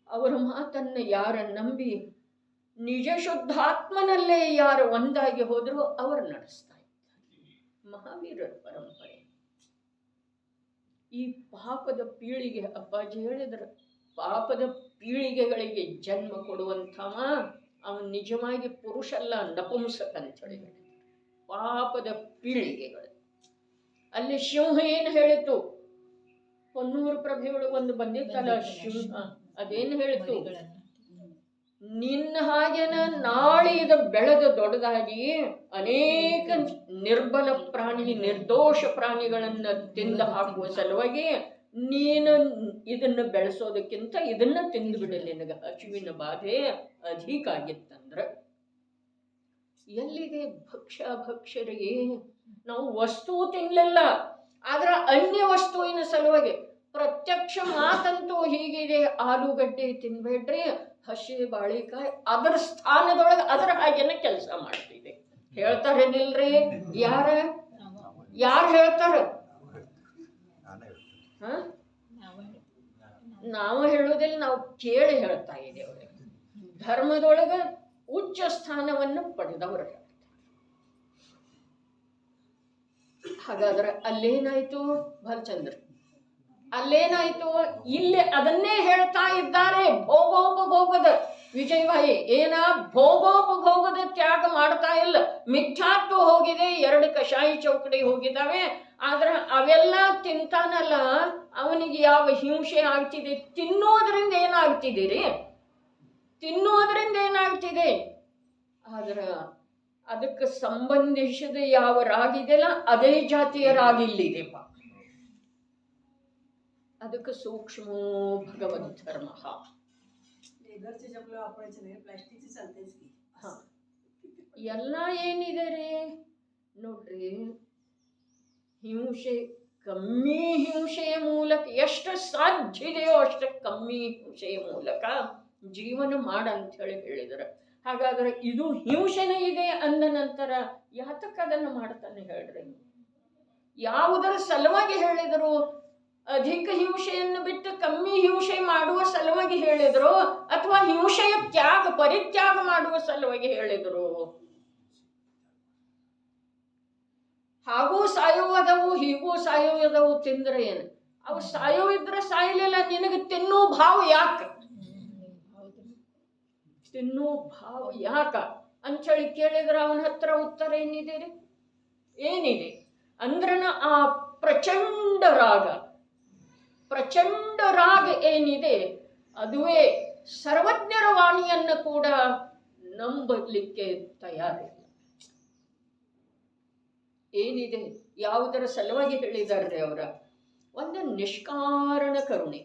ಅವರ ಮಾತನ್ನ ಯಾರ ನಂಬಿ ನಿಜ ಶುದ್ಧಾತ್ಮನಲ್ಲೇ ಯಾರು ಒಂದಾಗಿ ಹೋದ್ರು ಅವರು ನಡೆಸ್ತಾ ಇದ್ದಾರೆ ಮಹಾವೀರರ ಪರಂಪರೆ. ಈ ಪಾಪದ ಪೀಳಿಗೆ, ಅಪ್ಪಾಜಿ ಹೇಳಿದ್ರು, ಪಾಪದ ಪೀಳಿಗೆಗಳಿಗೆ ಜನ್ಮ ಕೊಡುವಂಥವ ಅವನು ನಿಜವಾಗಿ ಪುರುಷಲ್ಲ, ನಪುಂಸಕ ಅಂತ ಹೇಳಿದ್ರು. ಪಾಪದ ಪೀಳಿಗೆಗಳು. ಅಲ್ಲಿ ಸಿಂಹ ಏನು ಹೇಳಿತು? ಹೊನ್ನೂರು ಪ್ರಭೆಯೊಳಗೆ ಒಂದು ಬಂದಿತ್ತಲ್ಲ ಸಿಂಹ, ಅದೇನು ಹೇಳಿತು? ನಿನ್ನ ಹಾಗೆನ ನಾಳೆ ಇದು ಬೆಳೆದು ದೊಡ್ಡದಾಗಿ ಅನೇಕ ನಿರ್ಬಲ ಪ್ರಾಣಿ, ನಿರ್ದೋಷ ಪ್ರಾಣಿಗಳನ್ನ ತಿಂದು ಹಾಕುವ ಸಲುವಾಗಿ ನೀನು ಇದನ್ನ ಬೆಳೆಸೋದಕ್ಕಿಂತ ಇದನ್ನ ತಿಂದು ಬಿಡ, ನಿನಗೆ ಹಸುವಿನ ಬಾಧೆ ಅಧಿಕ ಆಗಿತ್ತಂದ್ರ. ಎಲ್ಲಿದೆ ಭಕ್ಷ್ಯರಿಗೆ? ನಾವು ವಸ್ತು ತಿನ್ನಲಿಲ್ಲ, ಆದ್ರೆ ಅನ್ಯ ವಸ್ತುವಿನ ಸಲುವಾಗಿ ಪ್ರತ್ಯಕ್ಷ ಮಾತಂತೂ ಹೀಗಿದೆ, ಆಲೂಗಡ್ಡೆ ತಿನ್ಬೇಡ್ರಿ, ಹಸಿ ಬಾಳೆಕಾಯಿ, ಅದರ ಸ್ಥಾನದೊಳಗೆ ಅದರ ಹಾಗೇನೆ ಕೆಲಸ ಮಾಡ್ತಿದೆ. ಹೇಳ್ತಾರೇನಿಲ್ರಿ? ಯಾರು ಹೇಳ್ತಾರ? ನಾವು ಹೇಳೋದಿಲ್ಲ, ನಾವು ಕೇಳಿ ಹೇಳ್ತಾ ಇದ್ದೇವೆ. ಧರ್ಮದೊಳಗ ಉಚ್ಚ ಸ್ಥಾನವನ್ನು ಪಡೆದವರು ಹೇಳ್ತಾರೆ. ಹಾಗಾದ್ರೆ ಅಲ್ಲೇನಾಯ್ತು ಭಾಲಚಂದ್ರ, ಅಲ್ಲೇನಾಯ್ತು? ಇಲ್ಲಿ ಅದನ್ನೇ ಹೇಳ್ತಾ ಇದ್ದಾರೆ. ಭೋಗೋಪಭೋಗದ ವಿಜಯವಾಯಿ ಏನ ಭೋಗೋಪಭೋಗದ ತ್ಯಾಗ ಮಾಡ್ತಾ ಇಲ್ಲ. ಮಿಥ್ಯಾತ್ವ ಹೋಗಿದೆ, 2 ಕಷಾಯಿ ಚೌಕಡಿ ಹೋಗಿದ್ದಾವೆ. ಆದ್ರೆ ಅವೆಲ್ಲ ತಿಂತಾನಲ್ಲ, ಅವನಿಗೆ ಯಾವ ಹಿಂಸೆ ಆಗ್ತಿದೆ? ತಿನ್ನೋದ್ರಿಂದ ಏನಾಗ್ತಿದ್ದೀರಿ? ತಿನ್ನೋದ್ರಿಂದ ಏನಾಗ್ತಿದೆ? ಆದ್ರೆ ಅದಕ್ಕೆ ಸಂಬಂಧಿಸಿದ ಯಾವ ರಾಗಿದೆಯಲ್ಲ ಅದೇ ಜಾತಿಯ ರಾಗಿ ಇಲ್ಲಿದೆಪ್ಪ. ಅದಕ್ಕೆ ಸೂಕ್ಷ್ಮೋ ಭಗವದ್ ಧರ್ಮ. ಎಲ್ಲ ಏನಿದೆ ರೀ ನೋಡ್ರಿ, ಹಿಂಸೆ ಕಮ್ಮಿ ಹಿಂಸೆಯ ಮೂಲಕ ಎಷ್ಟು ಸಾಧ್ಯ ಇದೆಯೋ ಅಷ್ಟು ಕಮ್ಮಿ ಹಿಂಸೆಯ ಮೂಲಕ ಜೀವನ ಮಾಡಂತ ಹೇಳಿದರು. ಹಾಗಾದ್ರೆ ಇದು ಹಿಂಸೆನೇ ಇದೆ ಅಂದ ನಂತರ ಯಾತಕ್ಕೆ ಅದನ್ನು ಮಾಡ್ತಾನೆ ಹೇಳ್ರಿ? ಯಾವುದರ ಸಲುವಾಗಿ ಹೇಳಿದರು? ಅಧಿಕ ಹಿಂಸೆಯನ್ನು ಬಿಟ್ಟು ಕಮ್ಮಿ ಹಿಂಸೆ ಮಾಡುವ ಸಲುವಾಗಿ ಹೇಳಿದರು, ಅಥವಾ ಹಿಂಸೆಯ ಪರಿತ್ಯಾಗ ಮಾಡುವ ಸಲುವಾಗಿ ಹೇಳಿದರು? ಹಾಗೂ ಸಾಯುವುದವು ಹೀಗೂ ಸಾಯುವುದವು ತಿಂದ್ರೆ ಏನು? ಅವು ಸಾಯುವಿದ್ರೆ ಸಾಯಲಿಲ್ಲ, ನಿನಗೆ ತಿನ್ನೋ ಭಾವ ಯಾಕೆ? ತಿನ್ನೋ ಭಾವ ಯಾಕ ಅಂಥೇಳಿ ಕೇಳಿದ್ರೆ ಅವನ ಹತ್ರ ಉತ್ತರ ಏನಿದೆ ರೀ? ಏನಿದೆ ಅಂದ್ರನ ಆ ಪ್ರಚಂಡ ರಾಗ ಏನಿದೆ ಅದುವೇ ಸರ್ವಜ್ಞರ ವಾಣಿಯನ್ನು ಕೂಡ ನಂಬಲಿಕ್ಕೆ ತಯಾರಿಲ್ಲ. ಏನಿದೆ? ಯಾವುದರ ಸಲುವಾಗಿ ಹೇಳಿದಾರ್ರಿ ಅವರ? ಒಂದು ನಿಷ್ಕಾರಣ ಕರುಣೆ,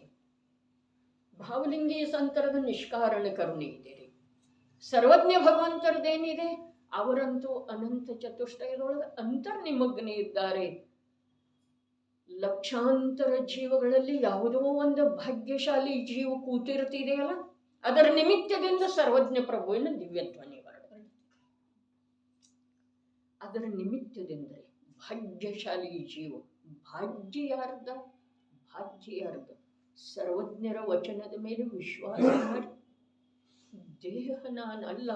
ಭಾವಲಿಂಗಿ ಸಂತರದ ನಿಷ್ಕಾರಣ ಕರುಣೆ ಇದೆ ರೀ. ಸರ್ವಜ್ಞ ಭಗವಂತರದೇನಿದೆ? ಅವರಂತೂ ಅನಂತ ಚತುಷ್ಟಯದೊಳಗೆ ಅಂತರ್ನಿಮಗ್ನ ಇದ್ದಾರೆ. ಲಕ್ಷಾಂತರ ಜೀವಗಳಲ್ಲಿ ಯಾವುದೋ ಒಂದು ಭಾಗ್ಯಶಾಲಿ ಜೀವ ಕೂತಿರ್ತಿದೆಯಲ್ಲ, ಅದರ ನಿಮಿತ್ತದಿಂದ ಸರ್ವಜ್ಞ ಪ್ರಭುವಿನ ದಿವ್ಯತ್ವ ನಿವಾರಣೆ. ಅದರ ನಿಮಿತ್ತದಿಂದ ಭಾಗ್ಯಶಾಲಿ ಜೀವ. ಭಾಗ್ಯ ಯಾರ್ದ? ಸರ್ವಜ್ಞರ ವಚನದ ಮೇಲೆ ವಿಶ್ವಾಸ ಮಾಡಿ ದೇಹ ನಾನಲ್ಲ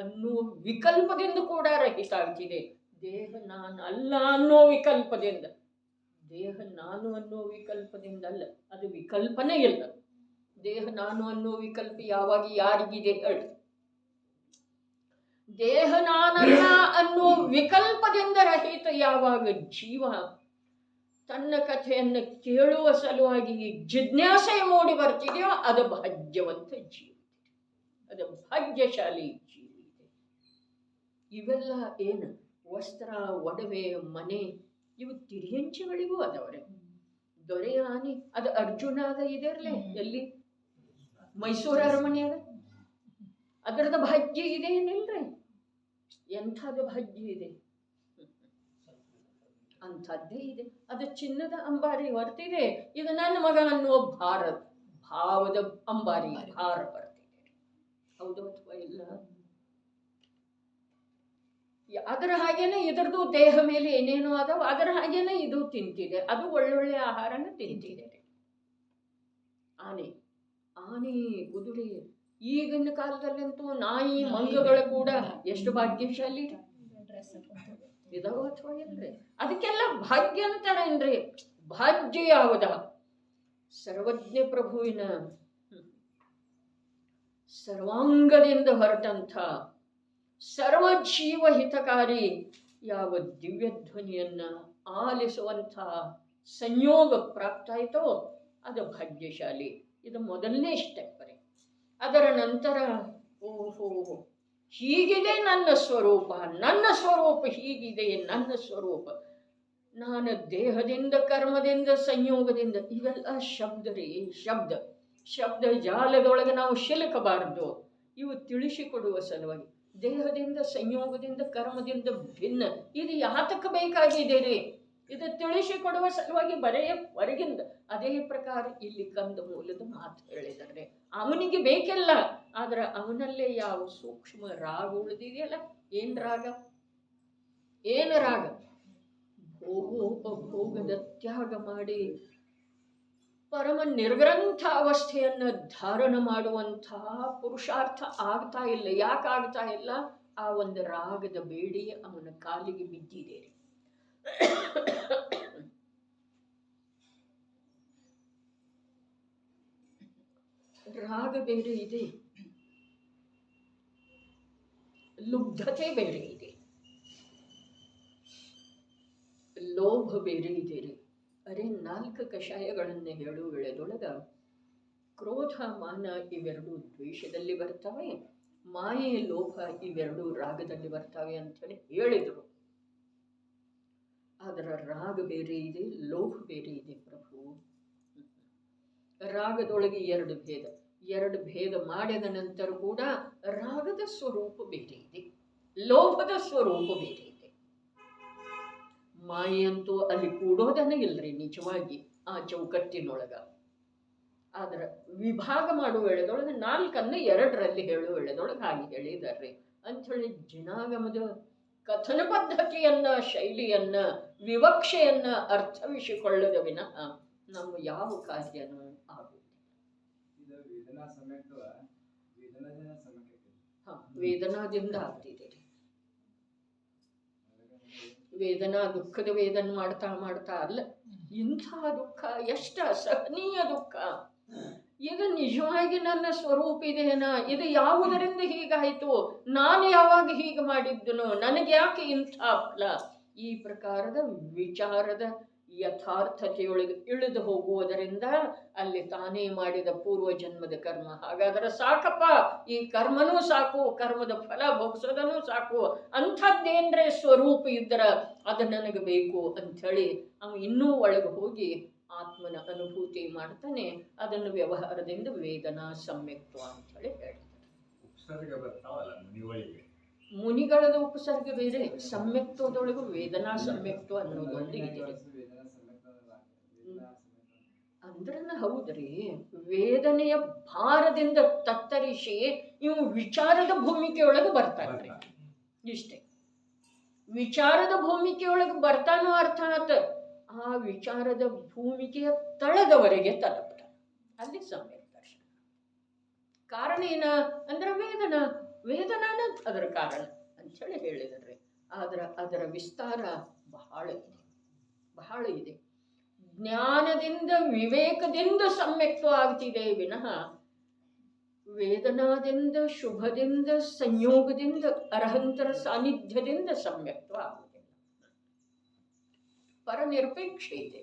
ಅನ್ನೋ ವಿಕಲ್ಪದಿಂದ ಕೂಡ ರಹಿತ ಆಗ್ತಿದೆ. ದೇಹ ನಾನಲ್ಲ ಅನ್ನೋ ವಿಕಲ್ಪದಿಂದ, ದೇಹ ನಾನು ಅನ್ನೋ ವಿಕಲ್ಪದಿಂದ ಅಲ್ಲ, ಅದು ವಿಕಲ್ಪನೆ ಇಲ್ಲ. ದೇಹ ನಾನು ಅನ್ನೋ ವಿಕಲ್ಪ ಯಾವಾಗ ಯಾರಿಗಿದೆ ಹೇಳಿ? ದೇಹ ನಾನಲ್ಲ ಅನ್ನೋ ವಿಕಲ್ಪದಿಂದ ರಹಿತ ಯಾವಾಗ ಜೀವ ತನ್ನ ಕಥೆಯನ್ನು ಕೇಳುವ ಸಲುವಾಗಿ ಜಿಜ್ಞಾಸೆ ಮೂಡಿ ಬರ್ತಿದೆಯೋ ಅದು ಭಾಗ್ಯವಂತ ಜೀವ, ಅದು ಭಾಗ್ಯಶಾಲಿ ಜೀವ ಇದೆ. ಇವೆಲ್ಲ ಏನು? ವಸ್ತ್ರ, ಒಡವೆ, ಮನೆ, ಇವು ತಿರಿಯಂಚಿಗಳಿಗೂ ಅದವ್ರೆ. ದೊರೆಯ ಆನೆ ಅದು ಅರ್ಜುನ ಅದ ಇದೆರ್ಲೆ ಎಲ್ಲಿ? ಮೈಸೂರು ಅರಮನೆ ಅದ, ಅದರದ ಭಾಗ್ಯ ಇದೆ ಏನಿಲ್ರಿ? ಎಂಥದ್ದು ಭಾಗ್ಯ ಇದೆ? ಅಂಥದ್ದೇ ಇದೆ. ಅದು ಚಿನ್ನದ ಅಂಬಾರಿ ಹೊರ್ತಿದೆ. ಇದು ನನ್ನ ಮಗ ಅನ್ನುವ ಭಾವದ ಅಂಬಾರಿ ಭಾರ ಬರ್ತಿದೆ. ಹೌದು ಅಥವಾ ಇಲ್ಲ? ಅದರ ಹಾಗೇನೆ ಇದರದು ದೇಹ ಮೇಲೆ ಏನೇನೋ ಅದಾವ, ಅದರ ಹಾಗೇನೆ ಇದು ತಿಂತಿದೆ. ಅದು ಒಳ್ಳೊಳ್ಳೆ ಆಹಾರನ ತಿಂತಿದೆ. ಆನೆ, ಕುದುರೆ, ಈಗಿನ ಕಾಲದಲ್ಲಂತೂ ನಾಯಿ, ಮಂಗಗಳು ಕೂಡ ಎಷ್ಟು ಭಾಗ್ಯಶಾಲಿ ಇದಾವ ಅಥವಾ ಇಲ್ರಿ? ಅದಕ್ಕೆಲ್ಲ ಭಾಗ್ಯ ಅಂತಾರೇನ್ರಿ? ಭಾಗ್ಯ ಯಾವುದ? ಸರ್ವಜ್ಞ ಪ್ರಭುವಿನ ಸರ್ವಾಂಗದಿಂದ ಹೊರಟಂಥ ಸರ್ವ ಜೀವ ಹಿತಕಾರಿ ಯಾವ ದಿವ್ಯ ಧ್ವನಿಯನ್ನ ಆಲಿಸುವಂಥ ಸಂಯೋಗ ಪ್ರಾಪ್ತ ಆಯಿತೋ ಅದು ಭಾಗ್ಯಶಾಲಿ. ಇದು ಮೊದಲನೇ ಸ್ಟೆಪ್ ರೀ. ಅದರ ನಂತರ ಓಹೋ ಹೀಗಿದೆ ನನ್ನ ಸ್ವರೂಪ, ನನ್ನ ಸ್ವರೂಪ ಹೀಗಿದೆ, ನನ್ನ ಸ್ವರೂಪ ನಾನು ದೇಹದಿಂದ, ಕರ್ಮದಿಂದ, ಸಂಯೋಗದಿಂದ, ಇವೆಲ್ಲ ಶಬ್ದ ರೀ. ಶಬ್ದ ಜಾಲದೊಳಗೆ ನಾವು ಸಿಲುಕಬಾರದು. ಇವು ತಿಳಿಸಿಕೊಡುವ ಸಲುವಾಗಿ ದೇಹದಿಂದ, ಸಂಯೋಗದಿಂದ, ಕರ್ಮದಿಂದ ಭಿನ್ನ. ಇದು ಯಾತಕ್ಕೆ ಬೇಕಾಗಿದೆ ರೀ? ಇದು ತಿಳಿಸಿಕೊಡುವ ಸಲುವಾಗಿ ಬರೆಯ ಹೊರಗಿಂದ. ಅದೇ ಪ್ರಕಾರ ಇಲ್ಲಿ ಕಂದ ಮೂಲದ ಮಾತು ಹೇಳಿದರೆ ಅವನಿಗೆ ಬೇಕಿಲ್ಲ, ಆದ್ರೆ ಅವನಲ್ಲೇ ಯಾವ ಸೂಕ್ಷ್ಮ ರಾಗ ಉಳಿದಿದೆಯಲ್ಲ. ಏನು ರಾಗ? ಭೋಗೋಪಭೋಗದ ತ್ಯಾಗ ಮಾಡಿ ಪರಮ ನಿರ್ಗ್ರಂಥ ಅವಸ್ಥೆಯನ್ನು ಧಾರಣ ಮಾಡುವಂತಹ ಪುರುಷಾರ್ಥ ಆಗ್ತಾ ಇಲ್ಲ. ಯಾಕೆ ಆಗ್ತಾ ಇಲ್ಲ? ಆ ಒಂದು ರಾಗದ ಬೇಡಿ ಅವನ ಕಾಲಿಗೆ ಬಿದ್ದಿದೆ. ರಾಗ ಬೇರೆ ಇದೆ, ಲುಬ್ಧತೆ ಬೇರೆ ಇದೆ, ಲೋಭ ಬೇರೆ ಇದೆ ರೀ. ಅರೆ 4 ಕಷಾಯಗಳನ್ನ ಹೇಳು ವೇಳೆದೊಳಗ ಕ್ರೋಧ ಮಾನ ಇವೆರಡು ದ್ವೇಷದಲ್ಲಿ ಬರ್ತವೆ, ಮಾಯೆ ಲೋಭ ಇವೆರಡು ರಾಗದಲ್ಲಿ ಬರ್ತವೆ ಅಂತೇಳಿ ಹೇಳಿದರು. ಅದರ ರಾಗ ಬೇರೆ ಇದೆ, ಲೋಭ ಬೇರೆ ಇದೆ ಪ್ರಭು. ರಾಗದೊಳಗೆ 2 ಭೇದ, 2 ಭೇದ ಮಾಡಿದ ನಂತರ ಕೂಡ ರಾಗದ ಸ್ವರೂಪ ಬೇರೆ ಇದೆ, ಲೋಭದ ಸ್ವರೂಪ ಬೇರೆ ಇದೆ. ಮಾಯೆ ಅಂತೂ ಅಲ್ಲಿ ಕೂಡೋದನ್ನ ಇಲ್ರಿ ನಿಜವಾಗಿ ಆ ಚೌಕಟ್ಟಿನೊಳಗ. ಆದ್ರ ವಿಭಾಗ ಮಾಡುವ ವೇಳೆದೊಳಗೆ 4 2ರಲ್ಲಿ ಹೇಳುವ ವೇಳೆದೊಳಗೆ ಹಾಗೆ ಹೇಳಿದಾರ್ರಿ ಅಂಥೇಳಿ ಜಿನಾಗಮದ ಕಥನ ಪದ್ಧತಿಯನ್ನ, ಶೈಲಿಯನ್ನ, ವಿವಕ್ಷೆಯನ್ನ ಅರ್ಥವಿಸಿಕೊಳ್ಳದ ವಿನಃ ನಮ್ಮ ಯಾವ ಕಾರ್ಯನೂ ಆಗುವುದಿಲ್ಲ. ವೇದನಾದಿಂದ ಆಗ್ತಿದೆ ರೀ. ವೇದನಾ ದುಃಖದ ವೇದನೆ ಮಾಡ್ತಾ ಮಾಡ್ತಾ ಅಲ್ಲ, ಇಂಥ ದುಃಖ ಎಷ್ಟು ಅಸಹನೀಯ ದುಃಖ. ಇದು ನಿಜವಾಗಿ ನನ್ನ ಸ್ವರೂಪ ಇದೆನಾ, ಇದು ಯಾವುದರಿಂದ ಹೀಗಾಯಿತು, ನಾನು ಯಾವಾಗ ಹೀಗೆ ಮಾಡಿದ್ದನು, ನನಗೆ ಯಾಕೆ ಇಂಥ ಫಲ, ಈ ಪ್ರಕಾರದ ವಿಚಾರದ ಯಥಾರ್ಥತೆಯೊಳಗೆ ಇಳಿದು ಹೋಗುವುದರಿಂದ ಅಲ್ಲಿ ತಾನೇ ಮಾಡಿದ ಪೂರ್ವ ಜನ್ಮದ ಕರ್ಮ, ಹಾಗಾದರೆ ಸಾಕಪ್ಪ, ಈ ಕರ್ಮನೂ ಸಾಕು, ಕರ್ಮದ ಫಲ ಭೋಗಿಸೋದನೂ ಸಾಕು, ಅಂಥದ್ದೇನ್ರೆ ಸ್ವರೂಪ ಇದ್ದರ ಅದು ನನಗೆ ಬೇಕು ಅಂಥೇಳಿ ಅವನು ಇನ್ನೂ ಒಳಗೆ ಹೋಗಿ ಆತ್ಮನ ಅನುಭೂತಿ ಮಾಡ್ತಾನೆ. ಅದನ್ನು ವ್ಯವಹಾರದಿಂದ ವೇದನಾ ಸಮ್ಯಕ್ತ್ವ ಅಂಥೇಳಿ ಹೇಳ್ತಾರೆ. ಮುನಿಗಳದ ಉಪಸರ್ಗ ಬೇರೆ, ಸಮ್ಯಕ್ತ್ವದೊಳಗೂ ವೇದನಾ ಸಮ್ಯಕ್ತ್ವ ಅನ್ನೋದೊಂದು ಇದೆ. ಅಂದ್ರನ ಹೌದ್ರಿ, ವೇದನೆಯ ಭಾರದಿಂದ ತತ್ತರಿಸಿ ಇವು ವಿಚಾರದ ಭೂಮಿಕೆಯೊಳಗೆ ಬರ್ತಾನ್ರಿ. ಇಷ್ಟೇ, ವಿಚಾರದ ಭೂಮಿಕೆಯೊಳಗೆ ಬರ್ತಾನೋ ಅರ್ಥಾತ್ ಆ ವಿಚಾರದ ಭೂಮಿಕೆಯ ತಳದವರೆಗೆ ತಲುಪ್ತಾನೆ. ಅಲ್ಲಿ ಸಮ್ಯಕ್ ದರ್ಶನ. ಕಾರಣ ಏನ ಅಂದ್ರೆ ವೇದನಾನ ಅದರ ಕಾರಣ ಅಂಥೇಳಿ ಹೇಳಿದ್ರಿ. ಅದರ ವಿಸ್ತಾರ ಬಹಳ ಇದೆ. ಜ್ಞಾನದಿಂದ ವಿವೇಕದಿಂದ ಸಮ್ಯಕ್ತ್ವ ಆಗ್ತಿದೆ ವಿನಃ ವೇದನಾದಿಂದ ಶುಭದಿಂದ ಸಂಯೋಗದಿಂದ ಅರ್ಹಂತರ ಸಾನ್ನಿಧ್ಯದಿಂದ ಸಮ್ಯಕ್ತ್ವ ಆಗುವುದಿಲ್ಲ. ಪರನಿರಪೇಕ್ಷ ಇದೆ.